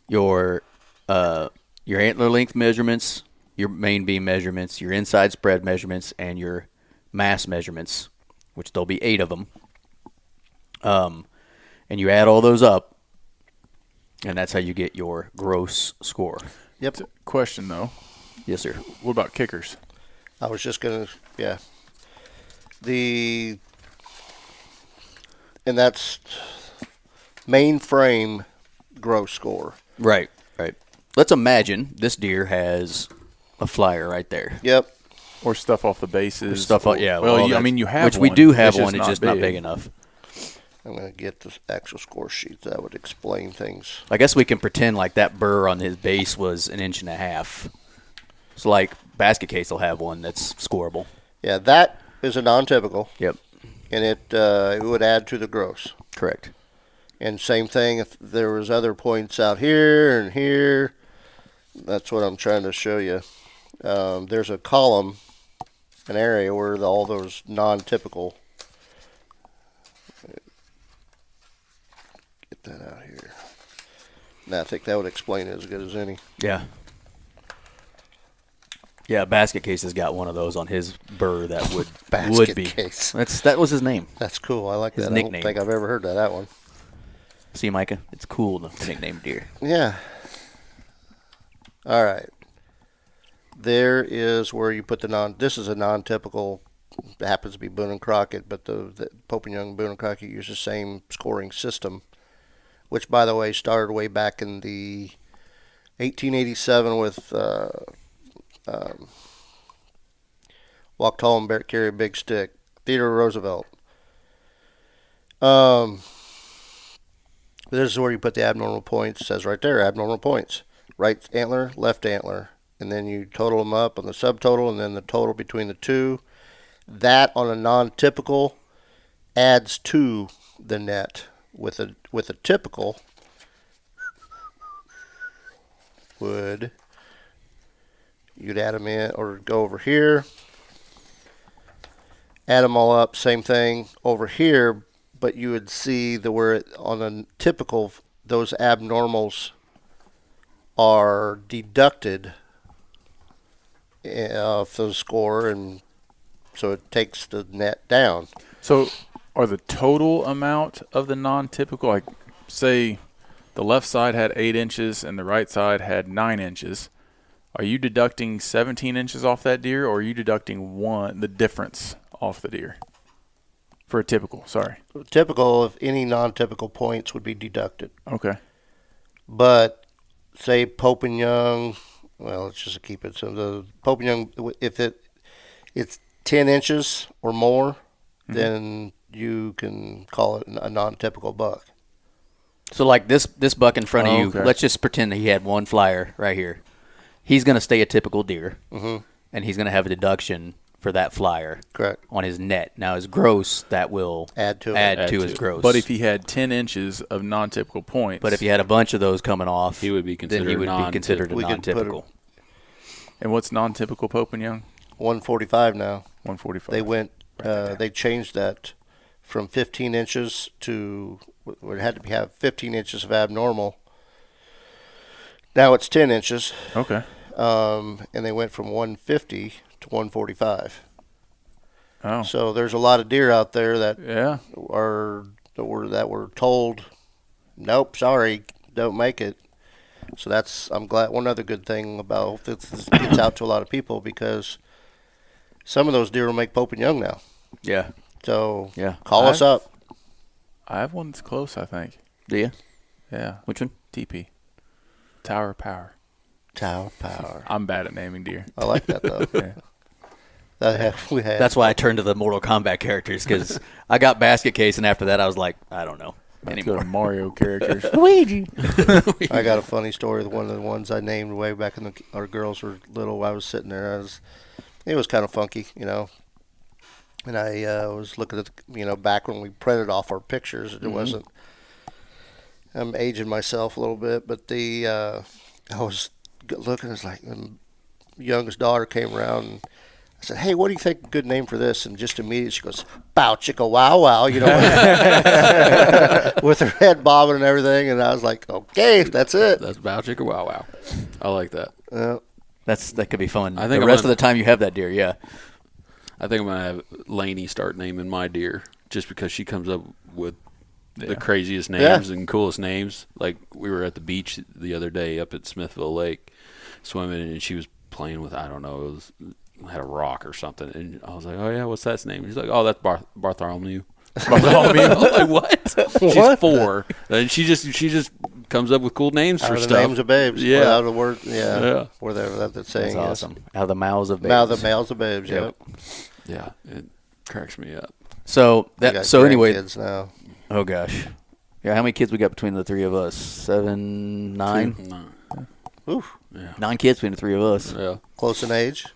your antler length measurements, your main beam measurements, your inside spread measurements, and your mass measurements, which there'll be 8 of them. And you add all those up, and that's how you get your gross score. Yep. Question though. Yes, sir. What about kickers? I was just gonna, and that's main frame gross score. Right. Let's imagine this deer has a flyer right there. Yep. Or stuff off the bases. Well, you have which one. we do have It's one. It's just not big enough. I'm gonna get the actual score sheet that would explain things. I guess we can pretend like that burr on his base was 1.5 inches. So like basket case will have one that's scoreable. Yeah, that is a non-typical. Yep. And it would add to the gross. Correct. And same thing if there was other points out here and here. That's what I'm trying to show you. There's a column, an area where all those non-typical. Get that out here. And I think that would explain it as good as any. Yeah. Yeah, basket case has got one of those on his burr that would Basket be. case. That was his name. That's cool. I like His that. I nickname. don't think I've ever heard that one. See, Micah, it's cool to nickname deer. Yeah. All right. There is where you put this is a non-typical, it happens to be Boone and Crockett, but the Pope and Young Boone and Crockett use the same scoring system, which, by the way, started way back in the 1887 with Walk Tall and Carry a Big Stick, Theodore Roosevelt. This is where you put the abnormal points. It says right there, abnormal points. Right antler, left antler. And then you total them up on the subtotal and then the total between the two. That on a non-typical adds to the net. With a typical you'd add them in or go over here. Add them all up, same thing over here, but you would see where on a typical, those abnormals are deducted off the score, and so it takes the net down. So are the total amount of the non-typical, like say the left side had 8 inches and the right side had 9 inches, are you deducting 17 inches off that deer, or are you deducting the difference off the deer? For a typical, sorry. Typical, if any non-typical points would be deducted. Okay. But say Pope and Young, well, let's just keep it. So the Pope and Young, if it's 10 inches or more, then you can call it a non-typical buck. So like this buck in front of you, okay. let's just pretend that he had one flyer right here. He's going to stay a typical deer, and he's going to have a deduction for that flyer. Correct. On his net. Now his gross, that will Add to his gross. But if he had 10 inches of non-typical points. But if he had a bunch of those coming off, He would be considered then he would be considered a We could put non-typical. And what's non-typical Pope and Young? 145 now. 145. They went. They changed that from 15 inches to it had to have 15 inches of abnormal. Now it's 10 inches. Okay. And they went from 150 to 145. Oh. So there's a lot of deer out there that Yeah. were told, nope, sorry, don't make it. So I'm glad. One other good thing about this gets out to a lot of people, because some of those deer will make Pope and Young now. Yeah. So Yeah. call us up. I have one that's close, I think. Do you? Yeah. Which one? TP. Tower of Power. Tower Power. I'm bad at naming deer. I like that though. Yeah. We had. That's why I turned to the Mortal Kombat characters, because I got Basket Case, and after that I was like, I don't know Let's go anymore. to Mario characters. Luigi. I got a funny story. One of the ones I named way back when our girls were little. I was sitting there. It was kind of funky, And I was looking at, back when we printed off our pictures. It wasn't. I'm aging myself a little bit, but I was looking. It's like the youngest daughter came around, and I said, "Hey, what do you think a good name for this?" And just immediately she goes, "Bow chicka wow wow," with her head bobbing and everything. And I was like, "Okay, that's it." That's Bow Chicka Wow Wow. I like that. That could be fun. I think the rest of the time you have that deer, yeah. I think I'm going to have Lainey start naming my deer, just because she comes up with the craziest names and coolest names. Like, we were at the beach the other day up at Smithville Lake swimming, and she was playing with, I don't know, had a rock or something. And I was like, "Oh, yeah, what's that name?" She's like, "Oh, that's Bartholomew." Bartholomew. I was like, what? She's 4. And she just comes up with cool names Out for of the stuff. names of babes. Yeah. Without a word. Yeah. Yeah. Whatever that saying That's is. awesome. Out of the mouths of babes. Now the males of babes. Yep. Yeah, it cracks me up. So We got anyway, grandkids now. oh gosh, yeah. How many kids we got between the three of us? 7, 9, No. Oof. 9 kids between the three of us. Yeah. Close in age.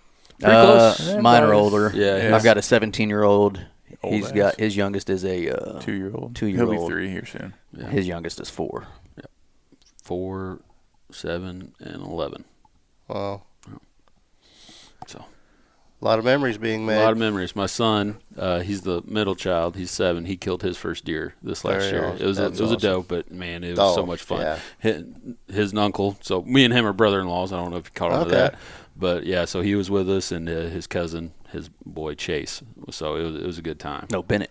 Pretty close. Yeah, Mine are about older. Yeah, I've got a 17-year-old. Old He's ass. got his youngest is a 2-year-old. 2-year-old. He'll be 3 here soon. Yeah. His youngest is 4. 4, 7, and 11. Wow. So A lot of memories being made. a lot of memories. My son, he's the middle child. He's 7. He killed his first deer this last Very year. awesome. It was That's a awesome. doe, but man, it was so Oh, much fun. yeah. His uncle. So me and him are brother-in-laws. I don't know if you caught on to Okay. that, but yeah. So he was with us, and his cousin, his boy Chase. So it was a good time. No, Bennett.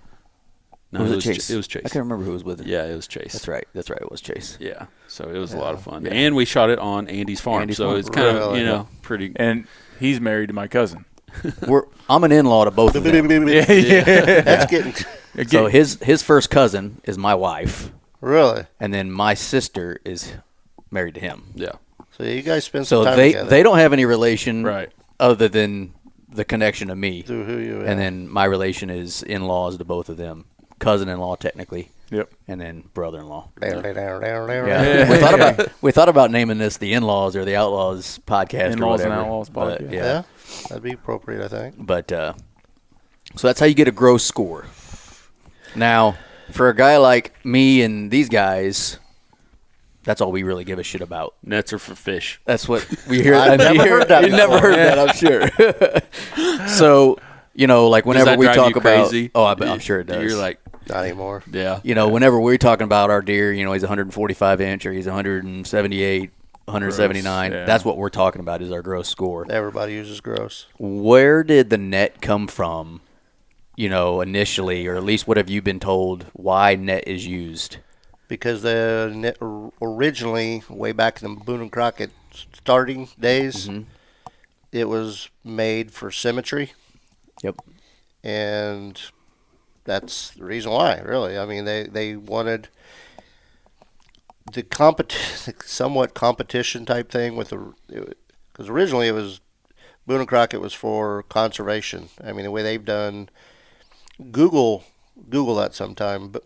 No, was it it was Chase? It was Chase. I can't remember who was with him. Yeah, it was Chase. That's right. It was Chase. Yeah, so it was a lot of fun, Yeah. and we shot it on Andy's farm. Andy's so farm. it's kind of Really? pretty. And he's married to my cousin. I'm an in-law to both of them. That's getting So his first cousin is my wife, really. and then my sister is married to him. Yeah, So you guys spend some So time they together. they don't have any relation right. other than the connection to me. Do who you And then my relation is in-laws to both of them. Cousin-in-law technically, Yep. and then brother-in-law. Down. Yeah. We thought about naming this the In-Laws or the Outlaws podcast In-Laws or and whatever. Outlaws but, podcast. Yeah. That'd be appropriate, I think. But so that's how you get a gross score. Now, for a guy like me and these guys, that's all we really give a shit about. Nets are for fish. That's what we hear. I've never heard that You never before. heard that, I'm sure. So, like Does whenever that we drive talk you about, crazy? I'm sure it does. You're like, Not anymore. yeah, whenever we're talking about our deer, he's 145 inch or he's 178, 179. Gross, yeah. That's what we're talking about is our gross score. Everybody uses gross. Where did the net come from, initially, or at least what have you been told why net is used? because originally, way back in the Boone and Crockett starting days, it was made for symmetry. Yep. And that's the reason why, really. I mean, they wanted the somewhat competition type thing with because originally it was Boone and Crockett was for conservation. I mean, the way they've done, Google that sometime, but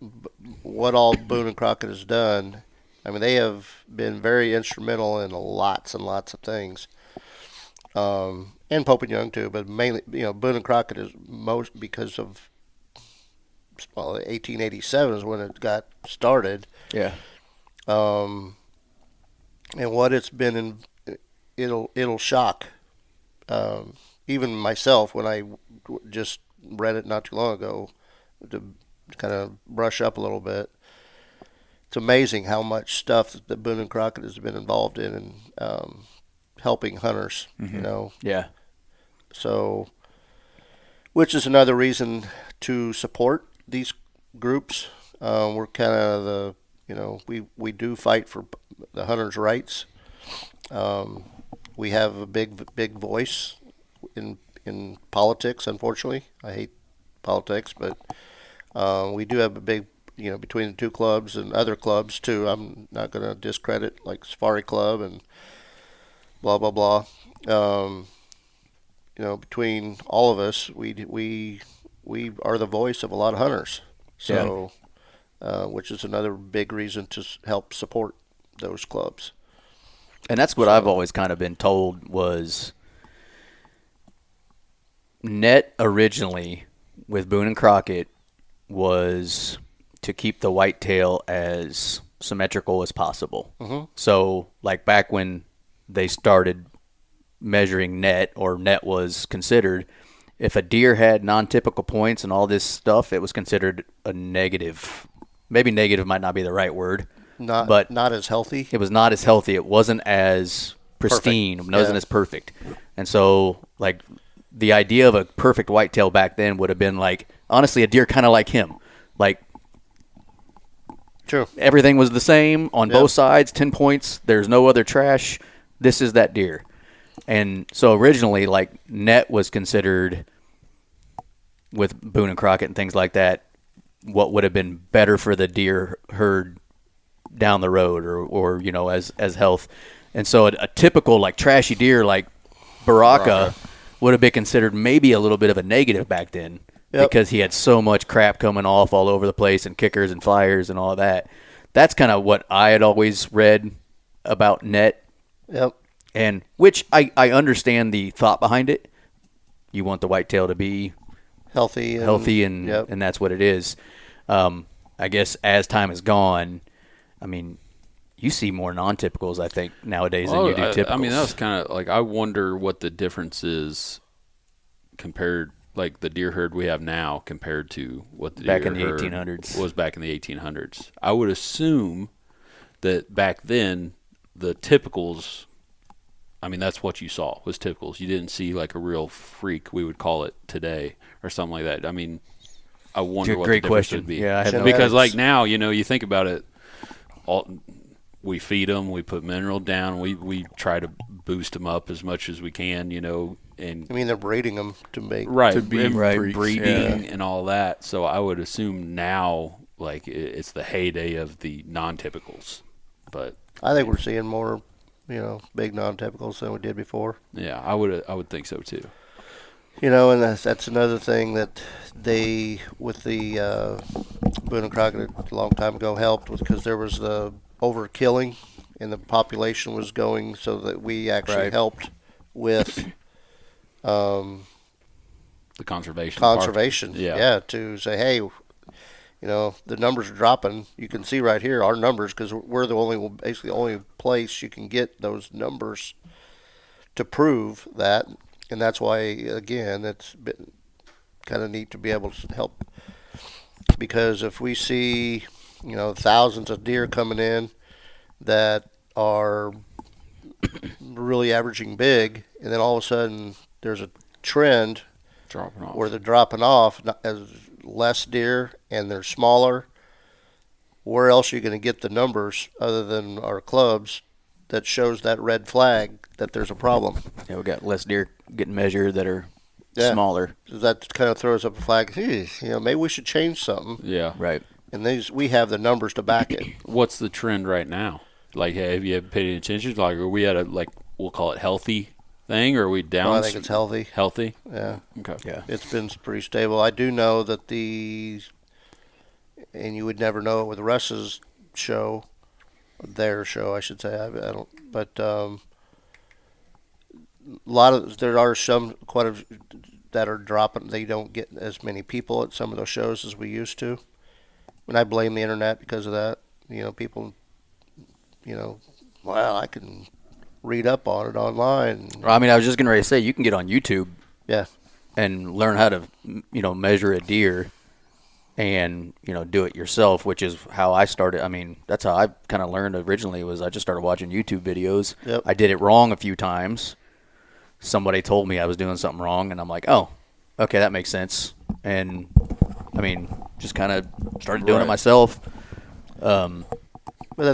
what all Boone and Crockett has done, I mean, they have been very instrumental in lots and lots of things. And Pope and Young too, but mainly, Boone and Crockett is most because of, 1887 is when it got started. Yeah. And what it's been it'll shock, even myself when I just read it not too long ago to kind of brush up a little bit. It's amazing how much stuff that Boone and Crockett has been involved in and helping hunters, Yeah. So, which is another reason to support these groups. We're kind of we do fight for the hunters' rights. We have a big voice in politics. Unfortunately, I hate politics, but we do have a big, between the two clubs and other clubs too. I'm not going to discredit like Safari Club and blah blah blah. Between all of us, we are the voice of a lot of hunters. So, which is another big reason to help support those clubs. And that's what I've always kind of been told was net originally with Boone and Crockett was to keep the whitetail as symmetrical as possible. Mm-hmm. So, like back when they started measuring net, or net was considered, if a deer had non-typical points and all this stuff, it was considered a negative. Maybe negative might not be the right word. Not as healthy. It was not as healthy. It wasn't as pristine. It wasn't as perfect. And so, like, the idea of a perfect whitetail back then would have been like, honestly, a deer kind of like him. Like, true. Everything was the same on both sides, 10 points. There's no other trash. This is that deer. And so originally, like, net was considered, with Boone and Crockett and things like that, what would have been better for the deer herd down the road or as health. And so a typical, like, trashy deer like Baraka would have been considered maybe a little bit of a negative back then because he had so much crap coming off all over the place and kickers and flyers and all that. That's kind of what I had always read about net. Yep. And which I understand the thought behind it. You want the whitetail to be healthy and that's what it is. I guess as time has gone, I mean, you see more non-typicals, I think, nowadays than you do typicals. I mean, that was kind of like, I wonder what the difference is compared, like the deer herd we have now compared to what the back deer in the herd 1800s was back in the 1800s. I would assume that back then the typicals, I mean, that's what you saw was typicals. You didn't see like a real freak, we would call it today, or something like that. I mean, I wonder what the difference would be. Yeah, because like now, you think about it, we feed them, we put mineral down, we try to boost them up as much as we can, and I mean, they're breeding them to make to be breeding and all that. So I would assume now, like, it's the heyday of the non-typicals. But I think we're seeing more, big non-typicals than we did before. Yeah, I would think so too. And that's another thing that they, with the Boone and Crockett a long time ago, helped with, because there was the overkilling and the population was going, so that we actually helped with the conservation part. Yeah, to say, hey, the numbers are dropping. You can see right here our numbers, because we're basically the only place you can get those numbers to prove that. And that's why, again, it's been kind of neat to be able to help. Because if we see, thousands of deer coming in that are really averaging big, and then all of a sudden there's a trend where they're dropping off as less deer and they're smaller, where else are you going to get the numbers other than our clubs that shows that red flag that there's a problem? Yeah, we got less deer getting measured that are Yeah. smaller. That kind of throws up a flag. Maybe we should change something. Yeah. Right. And we have the numbers to back it. What's the trend right now? Like, have you paid any attention? Like, are we at a, like, we'll call it healthy thing, or are we down? Well, I think it's healthy. Healthy? Yeah. Okay. Yeah. It's been pretty stable. I do know that and you would never know it with Russ's show, their show, I should say. I don't, but there are quite a that are dropping. They don't get as many people at some of those shows as we used to. And I blame the internet because of that. People, well, I can read up on it online. Well, I mean, I was just getting ready to say, you can get on YouTube Yeah. and learn how to, measure a deer and, do it yourself, which is how I started. I mean, that's how I kind of learned originally, was I just started watching YouTube videos. Yep. I did it wrong a few times. Somebody told me I was doing something wrong, and I'm like, oh, okay, that makes sense. And, I mean, just kind of started doing it myself. But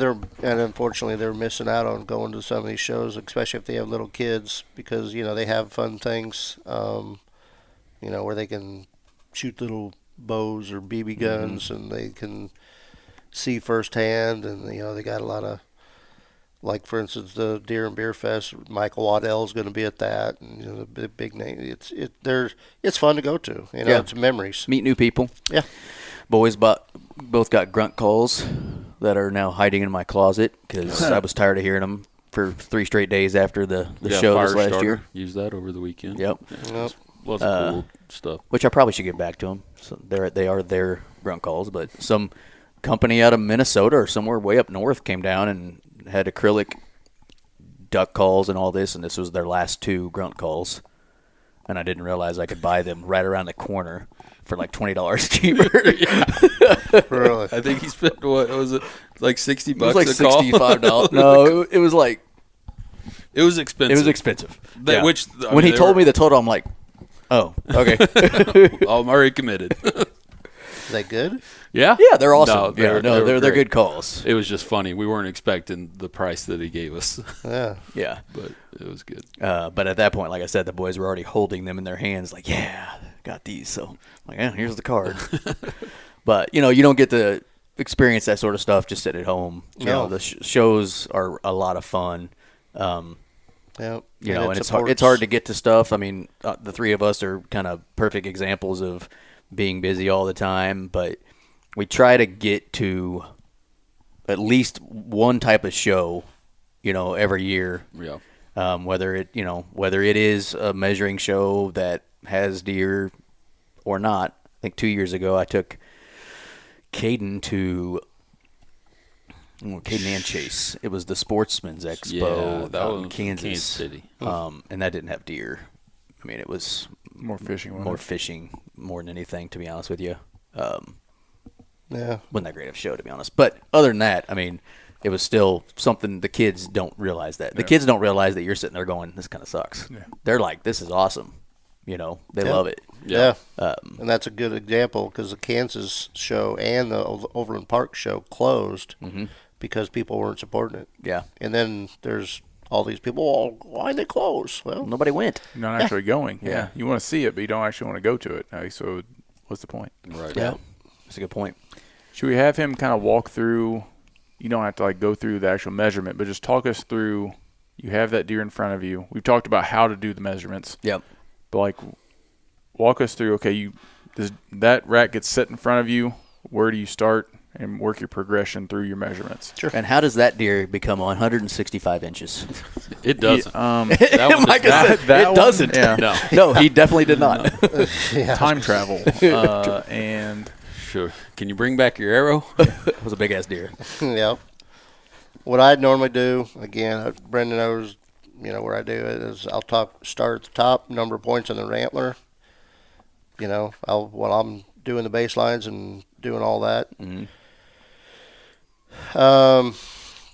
unfortunately, they're missing out on going to some of these shows, especially if they have little kids, because they have fun things, where they can shoot little bows or BB guns, and they can see firsthand, and they got a lot of, like, for instance, the Deer and Beer Fest. Michael Waddell is going to be at that, and the big name. It's fun to go to. It's memories. Meet new people. Yeah. Boys both got grunt calls that are now hiding in my closet because I was tired of hearing them for 3 straight days after the show this last Firestarter. year. Use that over the weekend. Yep. Yep. Lots of cool stuff. Which I probably should get back to them. So they are their grunt calls, but some company out of Minnesota or somewhere way up north came down and had acrylic duck calls and all this, and this was their last 2 grunt calls. And I didn't realize I could buy them right around the corner for like $20 cheaper. Really? I think he spent, what was it, like $60 It was like a call? $65. No, it was like It was expensive. it was expensive. Yeah. Which when he told me the total, I'm like, oh, okay. I'm already committed. Is that good? Yeah. Yeah, they're awesome. No, they're great. good calls. It was just funny. We weren't expecting the price that he gave us, Yeah. Yeah. but it was good. But at that point, like I said, the boys were already holding them in their hands, like, yeah, got these. So, I'm like, yeah, here's the card. But, you don't get to experience that sort of stuff just sitting at home. No. The shows are a lot of fun. Yeah. And it's hard to get to stuff. I mean, the 3 of us are kind of perfect examples of being busy all the time, but we try to get to at least one type of show, every year. Yeah. Whether it is a measuring show that has deer or not. I think 2 years ago I took Caden to Caden and Chase. It was the Sportsman's Expo that out was in Kansas. Kansas City. And that didn't have deer. I mean, it was More fishing. wasn't more it? fishing more than anything, to be honest with you. Yeah. Wasn't that great of a show, to be honest. But other than that, I mean, it was still something the kids don't realize that. The kids don't realize that you're sitting there going, this kind of sucks. Yeah. They're like, this is awesome. They love it. Yeah. And that's a good example because the Kansas show and the Overland Park show closed because people weren't supporting it. Yeah. And then there's all these people, oh, why'd they close? Well, Nobody went. You're not actually going. Yeah. Yeah. You want to see it, but you don't actually want to go to it. So what's the point? Right. Yeah. That's a good point. Should we have him kind of walk through? You don't have to go through the actual measurement, but just talk us through. You have that deer in front of you. We've talked about how to do the measurements. Yep. But walk us through. Okay, that rack gets set in front of you. Where do you start and work your progression through your measurements? Sure. And how does that deer become 165 inches? It doesn't. That one Like does I not. said, it doesn't. Yeah. No. No, he definitely did not. Yeah. Time travel. And Sure. Can you bring back your arrow? It was a big ass deer. Yep. What I'd normally do, again, Brendan knows, where I do it is I'll start at the top, number of points on the antler. While I'm doing the baselines and doing all that. Mm-hmm.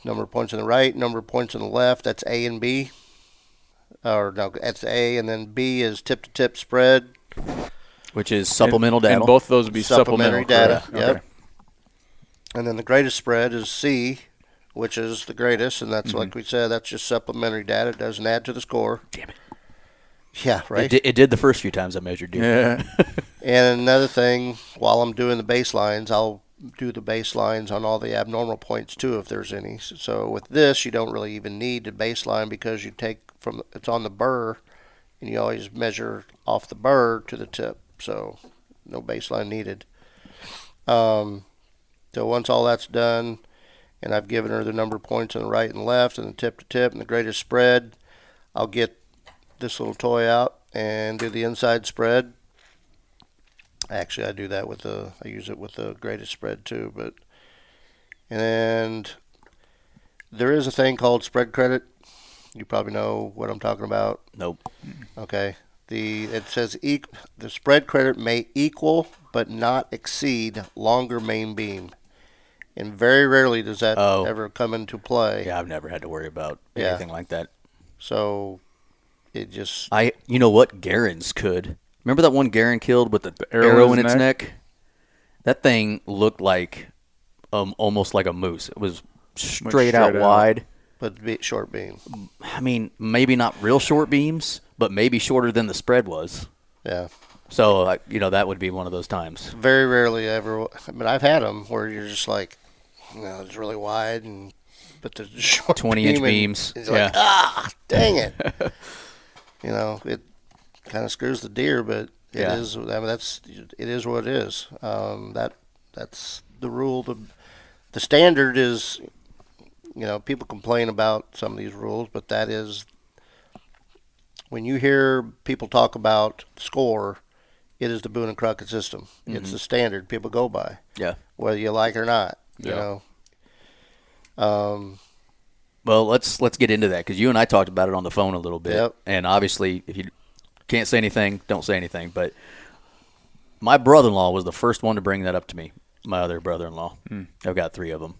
Number of points on the right, number of points on the left. That's A and B. Or no, that's A, and then B is tip-to-tip spread. Which is supplemental data. And both of those would be supplemental Supplementary data, correct? yep. And then the greatest spread is C, which is the greatest, and that's like we said, that's just supplementary data. It doesn't add to the score. Damn it. Yeah, right. It did the first few times I measured deer. Yeah. And another thing, while I'm doing the baselines, I'll do the baselines on all the abnormal points too, if there's any. So with this, you don't really even need a baseline because you take from it's on the burr, and you always measure off the burr to the tip. So no baseline needed. So once all that's done, and I've given her the number of points on the right and left, and the tip to tip, and the greatest spread, I'll get this little toy out and do the inside spread. Actually, I do that with I use it with the greatest spread too, and there is a thing called spread credit. You probably know what I'm talking about. Nope. Okay. It says the spread credit may equal but not exceed longer main beam. And very rarely does that ever come into play. Yeah, I've never had to worry about Yeah. anything like that. So it just You know what? Garens could. Remember that one Garen killed with the arrow in its neck? That thing looked like almost like a moose. It was straight out wide. But short beam. I mean, maybe not real short beams, but maybe shorter than the spread was. Yeah. So, that would be one of those times. Very rarely ever. I mean, I've had them where you're just like, it's really wide, but the short 20-inch beams. It's like, dang it. It kind of screws the deer, but it is. I mean, it is what it is. That's the rule. The standard is, people complain about some of these rules, but that is when you hear people talk about score, it is the Boone and Crockett system. Mm-hmm. It's the standard people go by. Yeah. Whether you like it or not. Yeah. Well, let's get into that because you and I talked about it on the phone a little bit. Yep. And obviously, if you can't say anything, don't say anything. But my brother-in-law was the first one to bring that up to me. My other brother-in-law. I've got 3 of them.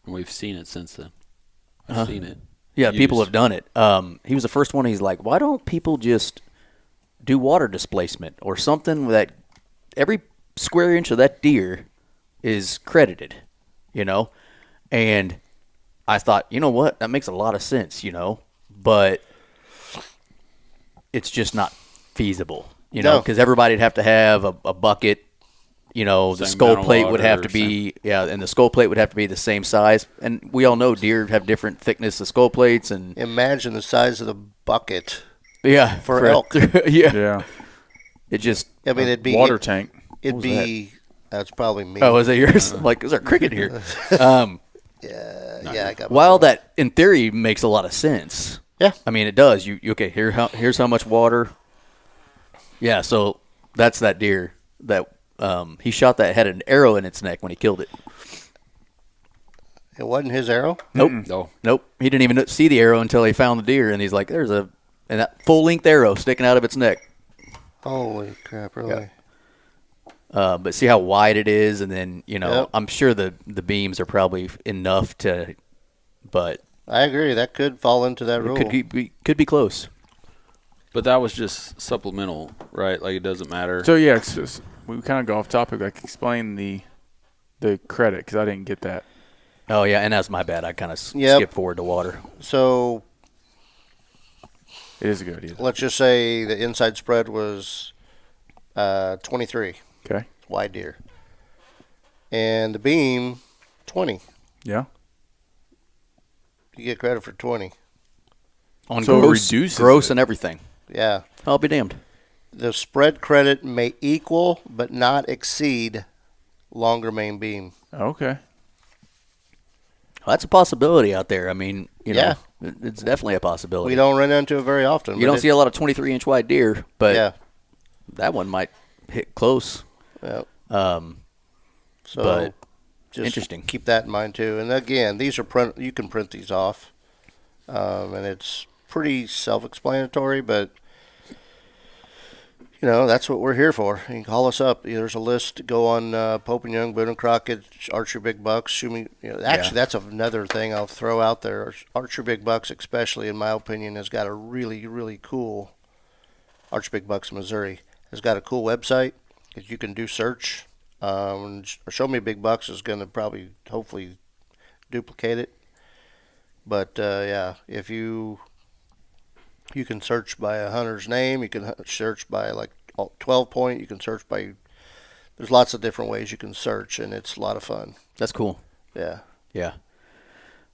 We've seen it since then. I've seen it. Yeah, people have done it. He was the first one. He's like, why don't people just do water displacement or something that every square inch of that deer is credited, And I thought, you know what? That makes a lot of sense, but it's just not feasible, because everybody'd have to have a bucket. The skull plate would have to be, and the skull plate would have to be the same size. And we all know deer have different thickness of skull plates. And imagine the size of the bucket. Yeah, for elk. Yeah. It just. I mean, it'd be water tank. It'd be. That's probably me. Oh, is that yours? Like, is there a cricket here? Yeah, I got. While that, in theory, makes a lot of sense. Yeah. I mean, it does. Here's how much water. Yeah, so that's that deer that he shot that had an arrow in its neck when he killed it. It wasn't his arrow? Nope. No. Nope. He didn't even see the arrow until he found the deer, and he's like, "There's that full-length arrow sticking out of its neck." Holy crap! Really? Yeah. But see how wide it is, and then Yep. I'm sure the beams are probably enough to, but I agree. That could fall into that rule. Could be close. But that was just supplemental, right? Like, it doesn't matter. So yeah, we kind of go off topic. Like, explain the credit because I didn't get that. Oh yeah, and that's my bad. I kind of skipped forward to water. So it is a good idea. Let's just say the inside spread was 23. Okay. Wide deer. And the beam 20. Yeah. You get credit for 20. On so gross and everything. Yeah. I'll be damned. The spread credit may equal but not exceed longer main beam. Okay. Well, that's a possibility out there. I mean, know, it's definitely a possibility. We don't run into it very often. You don't see a lot of 23-inch wide deer, but yeah. that one might hit close. Yeah. So but just interesting. Keep that in mind too. And again, these are you can print these off, and it's pretty self-explanatory. But that's what we're here for. You can call us up. There's a list. Go on Pope and Young, Boone and Crockett, Archery Big Bucks. Shoot me. Actually, that's another thing I'll throw out there. Archery Big Bucks, especially in my opinion, has got a really, really cool. Archery Big Bucks, Missouri has got a cool website that you can do search Show Me Big Bucks is going to probably, hopefully, duplicate it. But yeah, if you can search by a hunter's name, you can search by like 12 point, you can search by. There's lots of different ways you can search, and it's a lot of fun. That's cool. Yeah. Yeah.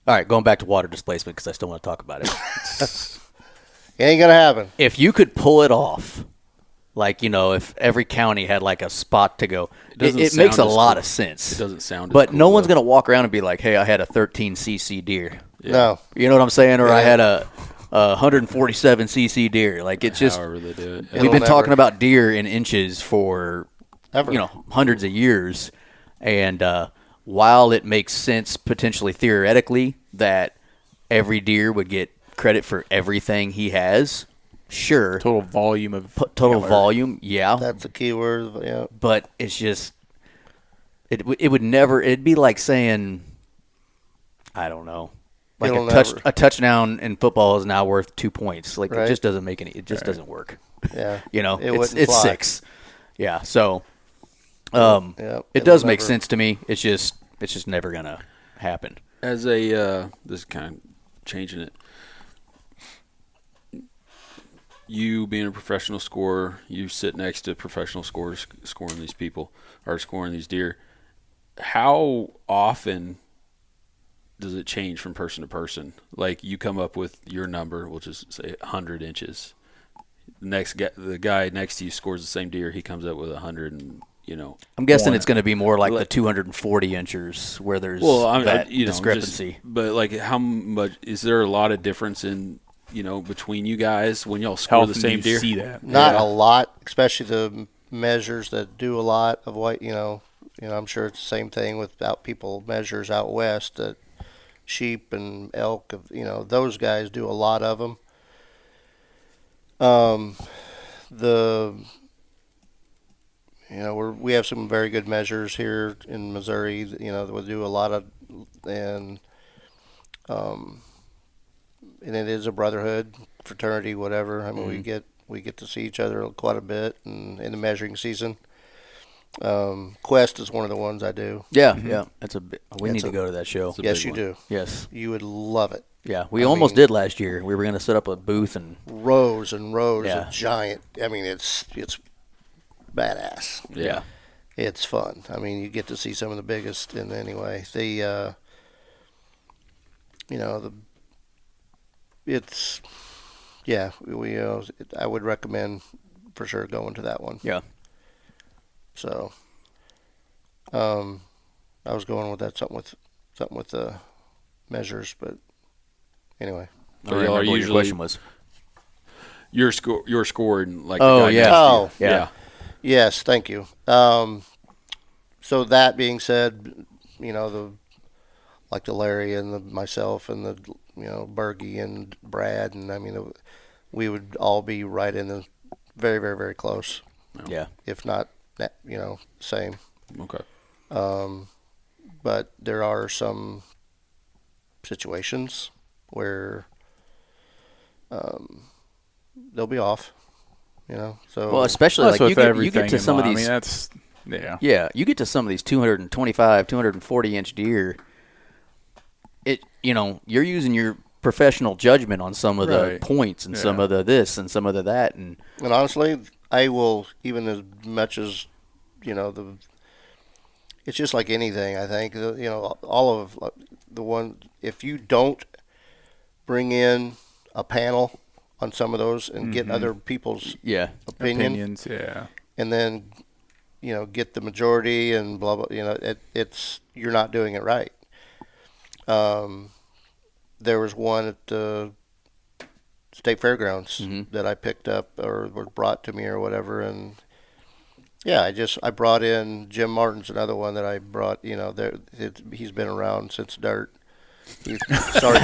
All right, going back to water displacement because I still want to talk about it. It ain't gonna happen. If you could pull it off, like, if every county had like a spot to go, it makes a lot of sense. It doesn't sound. But as cool, no one's though. gonna walk around and be like, "Hey, I had a 13 cc deer." Yeah. No. You know what I'm saying? Or I Yeah. had a 147 cc deer. Like, it's just However they do it. It'll we've been never- talking about deer in inches for Ever. hundreds of years, and while it makes sense potentially theoretically that every deer would get credit for everything he has, sure, Total volume of total antler. volume, yeah, That's the key word. Yeah. but it's just it would never. It'd be like saying, I don't know, like It'll a never. touchdown in football is now worth 2 points. Like, Right. it just doesn't make any. It just doesn't work. Yeah. It it's wouldn't fly. 6. Yeah, so Yeah, it it'll does make never- sense to me. It's just never gonna happen. As a this is kind of changing it. You being a professional scorer, you sit next to professional scorers scoring these people or scoring these deer. How often does it change from person to person? Like, you come up with your number, we'll just say 100 inches. The guy next to you scores the same deer. He comes up with 100, and I'm guessing One. it's going to be more like the Like- 240 inchers where there's I'm that just- discrepancy. but like, how much is there a lot of difference in between you guys when y'all How score the often same do you deer? see that? Not Yeah. a lot, especially the measures that do a lot of what I'm sure it's the same thing with people measures out west that sheep and elk. Those guys do a lot of them. We have some very good measures here in Missouri. That we do a lot of, and it is a brotherhood, fraternity, whatever. I mean, we get to see each other quite a bit, and in the measuring season. Quest is one of the ones I do. Yeah, yeah. That's we It's need to a- go to that show. a Yes, big you one. do. Yes. You would love it. Yeah, we I almost mean- did last year. We were going to set up a booth and Rows and rows Yeah. of giant. I mean, it's badass. Yeah. It's fun. I mean, you get to see some of the biggest. And anyway, it's I would recommend for sure going to that one. yeah. So, I was going with that something with the measures, but anyway. So I y'all are remember what your usually question was. you're scoring like Oh, the guy yeah. next to you. Oh, Yeah. Yes, thank you. So that being said, the Larry and myself and the Bergie and Brad, and I mean we would all be right in the very, very, very close, Yeah. if not same. Okay. But there are some situations where they'll be off. So Well, especially That's like with you everything get to in some of line. these. I mean, that's yeah. Yeah, you get to some of these 225, 240 inch deer. You're using your professional judgment on some of the Right. points and some Yeah. of the this and some of the that, and And honestly, I will, even as much as it's just like anything. I think all of the one. If you don't bring in a panel on some of those and get other people's yeah, Opinions, yeah. and then get the majority and blah blah. It's you're not doing it right. There was one at the State Fairgrounds that I picked up or was brought to me or whatever, and yeah, I brought in Jim Martin's another one that I brought. He's been around since dirt. Sorry,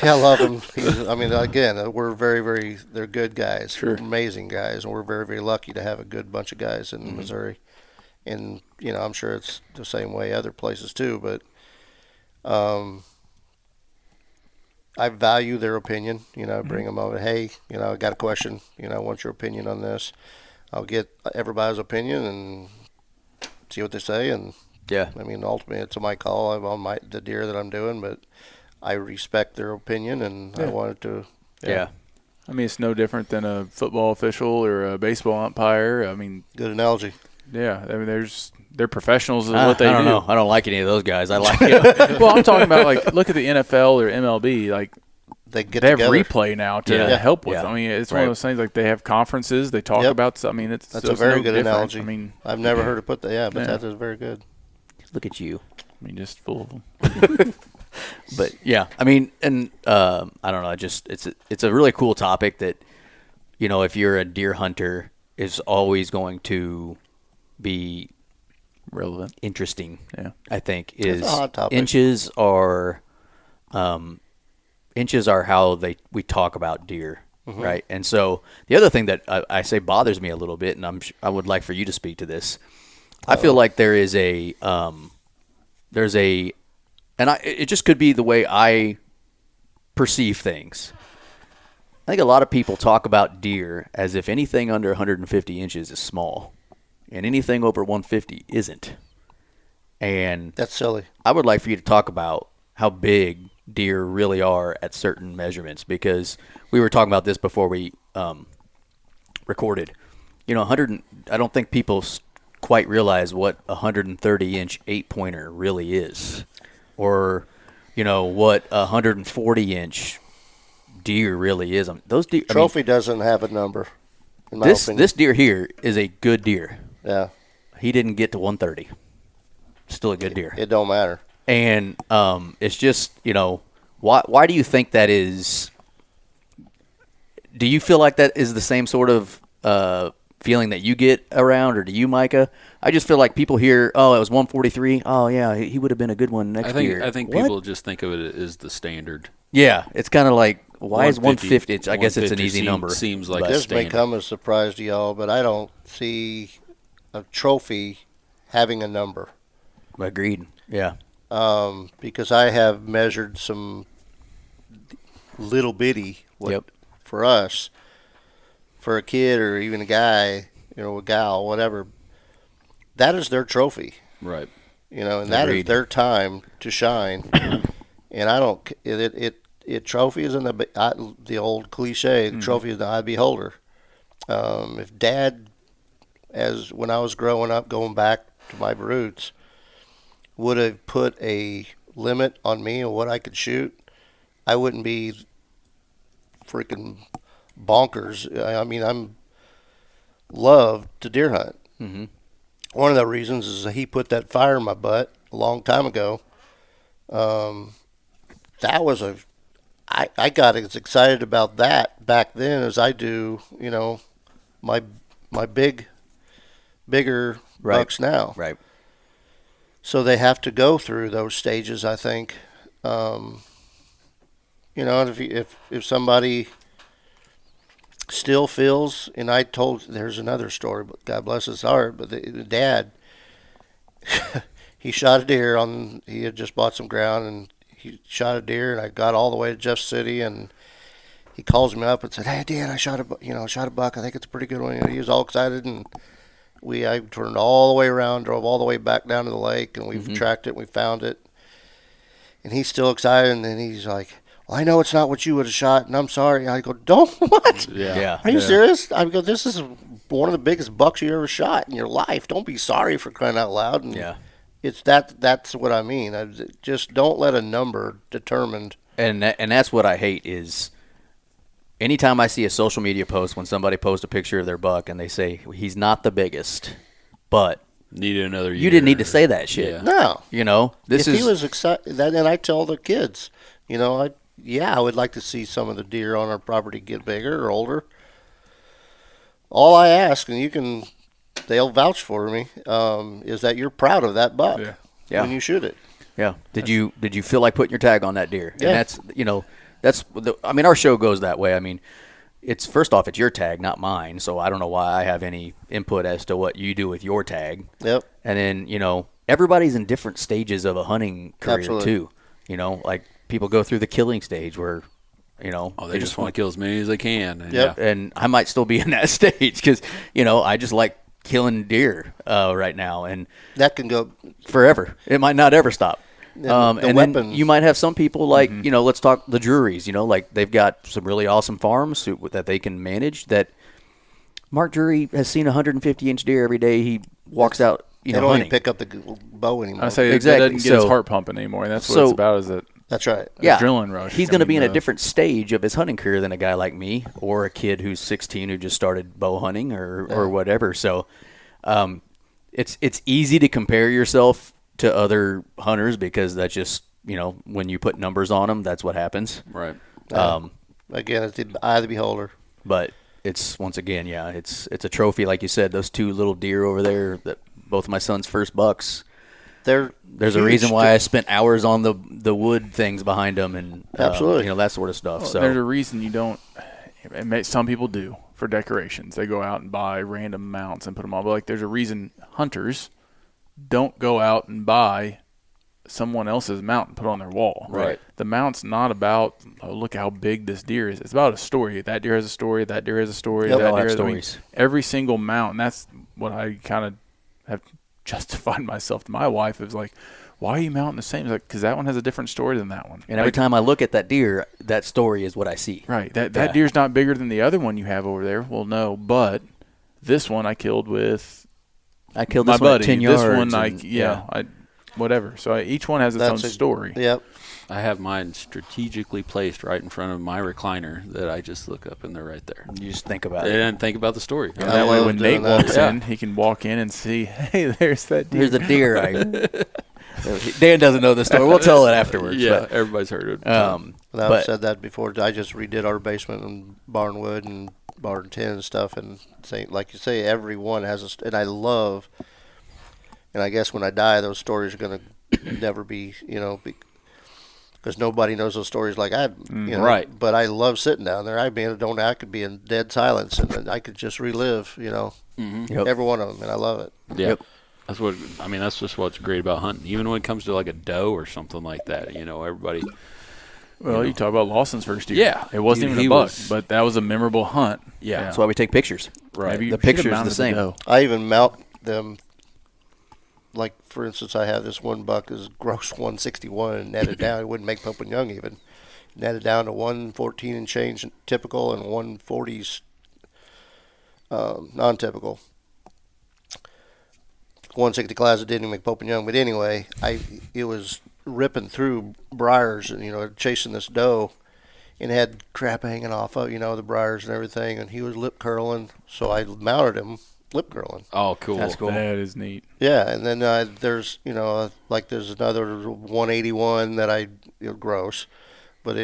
I love him. Again, we're very, very. They're good guys, Sure. amazing guys, and we're very, very lucky to have a good bunch of guys in Missouri. And I'm sure it's the same way other places too. But I value their opinion. Bring them over. Hey, I got a question. What's your opinion on this? I'll get everybody's opinion, and see what they say, and Yeah. I mean, ultimately, it's my call. I'm on the deer that I'm doing, but I respect their opinion, and I wanted to. Yeah. I mean, it's no different than a football official or a baseball umpire. I mean, Good analogy. yeah. I mean, they're professionals at what they do. I don't know. I don't like any of those guys. I like it. Well, I'm talking about, like, look at the NFL or MLB. Like, They get they have together. replay now to Yeah. help with. Yeah. I mean, it's one Right. of those things, like, they have conferences. They talk Yep. about. I mean, it's That's so a it's very no good different. analogy. I mean, I've never heard it put that. Yeah, but Yeah. that is very good. Look at you. just full of them. But yeah, I mean, and I don't know. It's a really cool topic that, you know, if you're a deer hunter, is always going to be Relevant. interesting. Yeah. I think It's a hot topic. inches are how we talk about deer, right? And so the other thing that I say bothers me a little bit, and I would like for you to speak to this. I feel like there is it just could be the way I perceive things. I think a lot of people talk about deer as if anything under 150 inches is small, and anything over 150 isn't. And That's silly. I would like for you to talk about how big deer really are at certain measurements, because we were talking about this before we recorded. You know, I don't think people quite realize what a 130-inch 8-pointer really is, or, you know, what a 140-inch deer really is. Those deer. Trophy doesn't have a number. In my opinion. This deer here is a good deer. Yeah, He didn't get to 130. Still a good deer. it don't matter. And it's just, you know, why do you think that is? Do you feel like that is the same sort of feeling that you get around, or do you, Micah? I just feel like people hear, oh, it was 143. Oh, yeah, he would have been a good one next year. I think What? people just think of it as the standard. Yeah, it's kind of like, why is 150? I guess it's an 150 easy number. Seems like but- a This may standard. come as a surprise to y'all, but I don't see a trophy having a number. Agreed. Yeah. Because I have measured some little bitty Yep. for us, for a kid or even a guy, you know, a gal, whatever. That is their trophy, Right. you know, and that is Agreed. their time to shine. And I don't. It trophy is in the old cliche. The trophy is the eye beholder. If Dad, as when I was growing up, going back to my roots, would have put a limit on me on what I could shoot, I wouldn't be freaking bonkers. I mean, I'm loved to deer hunt. Mm-hmm. One of the reasons is that he put that fire in my butt a long time ago. That was I got as excited about that back then as I do, you know, my bigger Right. bucks now. Right. So they have to go through those stages, I think. You know, if somebody still feels, and there's another story, but God bless his heart, but the dad, he shot a deer he had just bought some ground, and he shot a deer, and I got all the way to Jeff City, and he calls me up and said, "Hey, Dan, I shot a buck. I think it's a pretty good one." And he was all excited, and I turned all the way around, drove all the way back down to the lake, and we tracked it, and we found it. And he's still excited, and then he's like, "Well, I know it's not what you would have shot, and I'm sorry." I go, "Don't what? Yeah. Are you serious?" I go, "This is one of the biggest bucks you ever shot in your life. Don't be sorry for crying out loud." And Yeah. it's that's what I mean. Just don't let a number determined. And that's what I hate is anytime I see a social media post when somebody posts a picture of their buck and they say he's not the biggest, but Needed another year. you didn't need to say that shit. Yeah. No. You know, If he was excited, then I tell the kids, you know, I would like to see some of the deer on our property get bigger or older. All I ask, and they'll vouch for me, is that you're proud of that buck Yeah. when you shoot it. Yeah. Did you feel like putting your tag on that deer? Yeah. And that's, you know, I mean, our show goes that way. I mean, it's first off, it's your tag, not mine. So I don't know why I have any input as to what you do with your tag. Yep. And then, you know, everybody's in different stages of a hunting career Absolutely. too. You know, like people go through the killing stage where, you know, Oh, they just want to kill as many as they can. And Yep. and I might still be in that stage because, you know, I just like killing deer right now, and that can go forever. It might not ever stop. And then you might have some people like, let's talk the Drury's, like they've got some really awesome farms that they can manage. That Mark Drury has seen a 150-inch deer every day. He walks out, they don't hunting. even pick up the bow anymore. I say exactly. It doesn't get his heart pumping anymore. And that's what it's about. Is that that's right. Yeah, adrenaline rush. He's going to be in a different stage of his hunting career than a guy like me or a kid who's 16 who just started bow hunting or whatever. So, it's easy to compare yourself to other hunters because that's just when you put numbers on them, that's what happens. Right. Again, it's the eye of the beholder. But it's once again, it's a trophy, like you said. Those two little deer over there, that both of my son's first bucks. There's a reason why I spent hours on the wood things behind them and absolutely that sort of stuff. Well, so there's a reason you don't. Some people do for decorations. They go out and buy random mounts and put them on. But there's a reason hunters don't go out and buy someone else's mount and put it on their wall. Right. The mount's not about, look how big this deer is. It's about a story. That deer has a story. That deer has a story. Yep. That They all deer have has stories. every single mount, and that's what I kind of have justified myself to my wife. It was like, why are you mounting the same? It's like, because that one has a different story than that one. And every time I look at that deer, that story is what I see. Right. That deer's not bigger than the other one you have over there. Well, no, but this one I killed with I killed my this one buddy. at 10 yards. This one, and, whatever. So each one has its own story. Yep. I have mine strategically placed right in front of my recliner that I just look up and they're right there. You just think about it. And think about the story. And that way when Nate doing that. walks in, he can walk in and see, hey, there's that deer. Here's a deer. Dan doesn't know the story. We'll tell it afterwards. Yeah, but, everybody's heard it. I've said that before. I just redid our basement and barnwood and barn 10 and stuff, and like you say, every one has and I love, and I guess when I die, those stories are going to never be, because nobody knows those stories like I, right. But I love sitting down there. I could be in dead silence, and then I could just relive, Yep. every one of them, and I love it. Yeah. Yep. That's just what's great about hunting. Even when it comes to like a doe or something like that, everybody. Well, you talk about Lawson's first deer. Yeah. It wasn't He even a buck, was- but that was a memorable hunt. Yeah. That's why we take pictures. Right. Maybe you The should have picture's the mounted same. doe. I even mount them. Like, for instance, I have this one buck is gross 161 and netted down. It wouldn't make Pope and Young even. Netted down to 114 and change typical and 140s non-typical. 160 class, it didn't even make Pope and Young. But anyway, it was ripping through briars and, chasing this doe. And had crap hanging off of, the briars and everything. And he was lip curling. So I mounted him lip curling. Oh, cool. That's cool. That is neat. Yeah, and then there's there's another 181 that I gross, but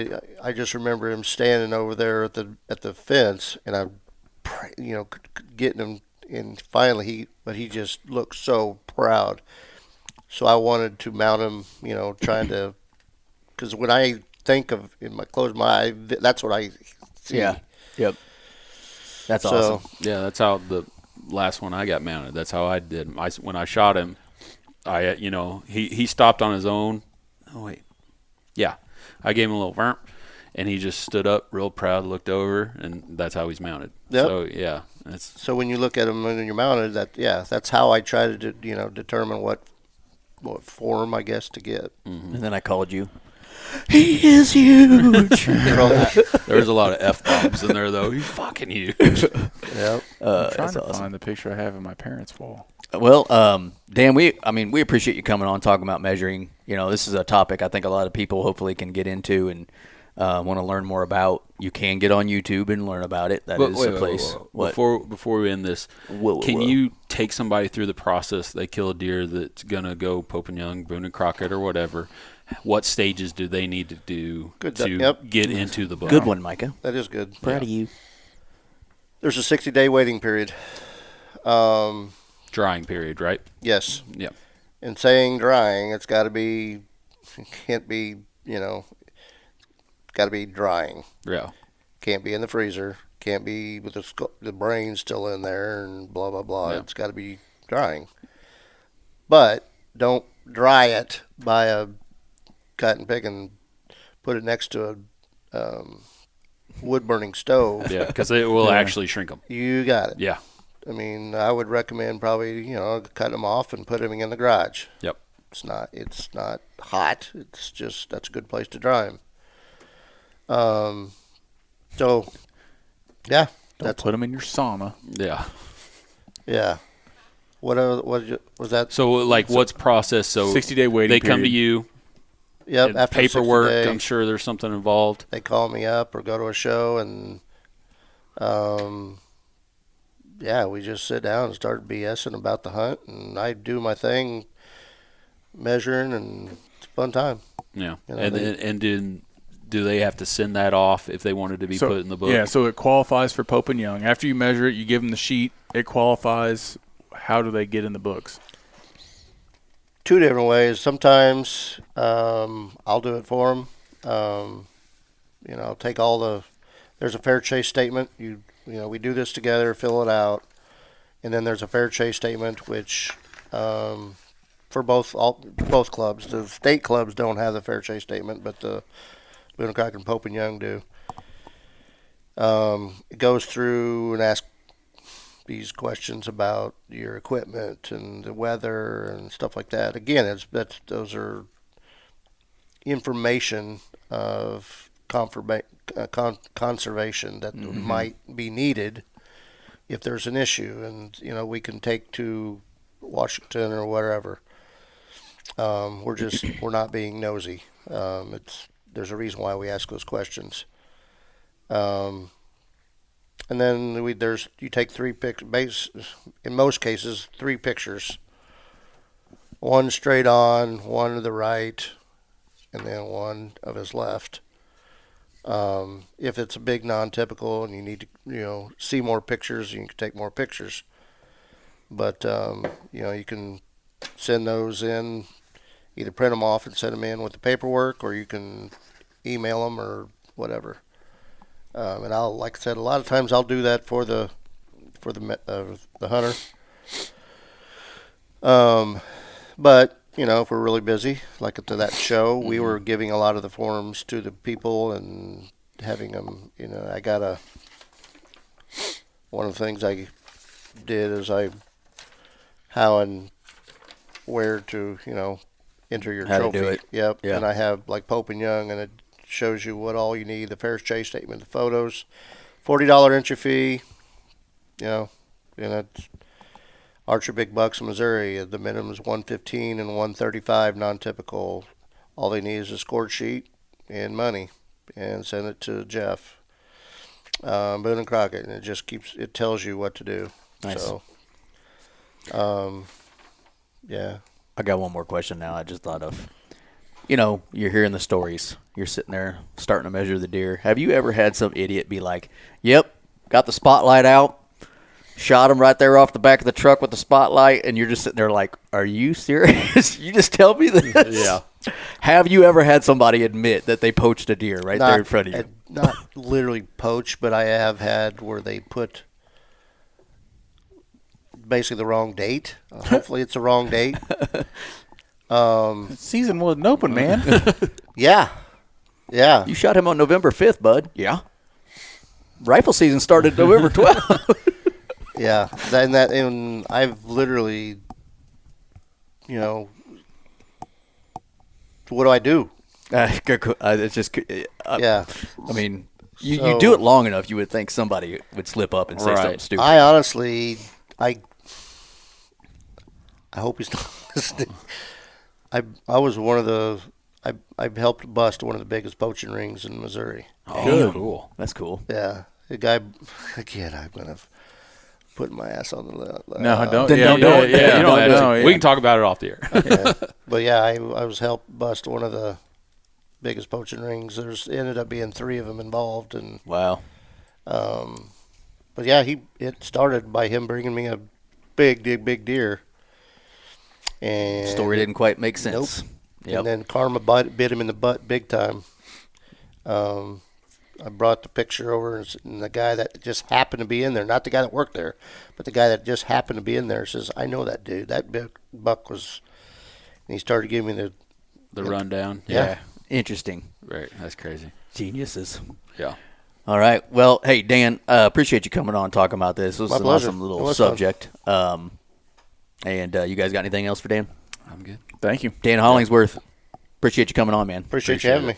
I just remember him standing over there at the fence, and I'm getting him, and finally he just looked so proud. So I wanted to mount him, trying to, because when I think of close my eye, that's what I see. Yeah. Yep. That's So, awesome. Yeah, that's how the last one I got mounted. That's how I did. When I shot him, he stopped on his own. Oh wait, yeah, I gave him a little vamp, and he just stood up, real proud, looked over, and that's how he's mounted. Yep. So yeah, So when you look at him when you're mounted, that's how I try to determine what form I guess to get. And then I called you. He is huge. there was a lot of F-bombs in there though. He's fucking huge. Yep. I'm trying That's to awesome. find the picture I have in my parents' wall. Well, Dan, we appreciate you coming on talking about measuring. This is a topic I think a lot of people hopefully can get into and want to learn more about. You can get on YouTube and learn about it. That is the place. What? Before we end this, Whoa. can you take somebody through the process? They kill a deer that's gonna go Pope and Young, Boone and Crockett, or whatever. What stages do they need to do to get into the book? Good one, Micah. That is good. Proud of you. There's a 60-day waiting period. Drying period, right? Yes. Yep. In saying drying, it can't be, got to be drying. Yeah. Can't be in the freezer. Can't be with the brain still in there and blah, blah, blah. Yeah. It's got to be drying. But don't dry it by a cut and pick and put it next to a wood-burning stove. Yeah, because it will actually shrink them. You got it. Yeah. I mean, I would recommend probably, cutting them off and putting them in the garage. Yep. It's not hot. It's just, that's a good place to dry them. So, yeah. Don't put them in your sauna. Yeah. Yeah. What was that? So, like, what's processed? So 60-day waiting They come to period. you. Yep. and After paperwork. 60 day, I'm sure there's something involved. they call me up or go to a show, and yeah, we just sit down and start BSing about the hunt, and I do my thing, measuring, and it's a fun time. Yeah. You know, And then do they have to send that off if they wanted to be put in the book? Yeah, so it qualifies for Pope and Young. After you measure it, you give them the sheet. It qualifies. How do they get in the books? Two different ways. Sometimes I'll do it for them. Take all the. There's a fair chase statement. We do this together, fill it out, and then there's a fair chase statement, which for both clubs. The state clubs don't have the fair chase statement, but the Boone and Crockett and Pope and Young do. It goes through and asks these questions about your equipment and the weather and stuff like that. Again, those are information of conservation that might be needed if there's an issue, and we can take to Washington or whatever. We're not being nosy. There's a reason why we ask those questions. And then you take 3 pictures, in most cases 3 pictures, one straight on, one to the right, and then one of his left. If it's a big non-typical and you need to see more pictures, you can take more pictures. But you can send those in, either print them off and send them in with the paperwork, or you can email them or whatever. And like I said, a lot of times I'll do that for the hunter. But if we're really busy, like to that show, we were giving a lot of the forms to the people and having them. One of the things I did is how and where to enter your How to trophy. do it. Yep. Yeah. And I have like Pope and Young, and it shows you what all you need: the fair chase statement, the photos, $40 entry fee. And it's Archer Big Bucks in Missouri. The minimum is 115 and 135 non-typical. All they need is a scored sheet and money, and send it to Jeff Boone and Crockett, and it tells you what to do. Nice. So, yeah. I got one more question now I just thought of. You're hearing the stories. You're sitting there starting to measure the deer. Have you ever had some idiot be like, yep, got the spotlight out, shot him right there off the back of the truck with the spotlight, and you're just sitting there like, are you serious? You just tell me this? Yeah. Have you ever had somebody admit that they poached a deer there in front of you? Not literally poach, but I have had where they put basically the wrong date. Hopefully it's the wrong date. Season wasn't open, man. Yeah. You shot him on November 5th, bud. Yeah. Rifle season started November 12th. Yeah. And I've literally, what do I do? It's just, Yeah. I mean, you do it long enough, you would think somebody would slip up and say something stupid. I honestly, I hope he's not listening. I was one of the, I helped bust one of the biggest poaching rings in Missouri. Oh, cool. That's cool. Yeah. The guy, again, I'm going to put my ass on the No, don't. Then don't do it. Yeah, you don't have to. no, We can talk about it off the air. Yeah. But yeah, I was helped bust one of the biggest poaching rings. Ended up being 3 of them involved, and Wow. but yeah, it started by him bringing me a big deer, and Story didn't quite make sense. Nope. Yep. And then karma bit him in the butt big time. I brought the picture over, and the guy that just happened to be in there, not the guy that worked there, but the guy that just happened to be in there says, I know that dude. That big buck was, and he started giving me The rundown. Yeah. Interesting. Right. That's crazy. Geniuses. Yeah. All right. Well, hey, Dan, appreciate you coming on and talking about this. This was My an pleasure. awesome It little was fun. subject. And you guys got anything else for Dan? I'm good. Thank you. Dan Hollingsworth, appreciate you coming on, man. Appreciate you having me.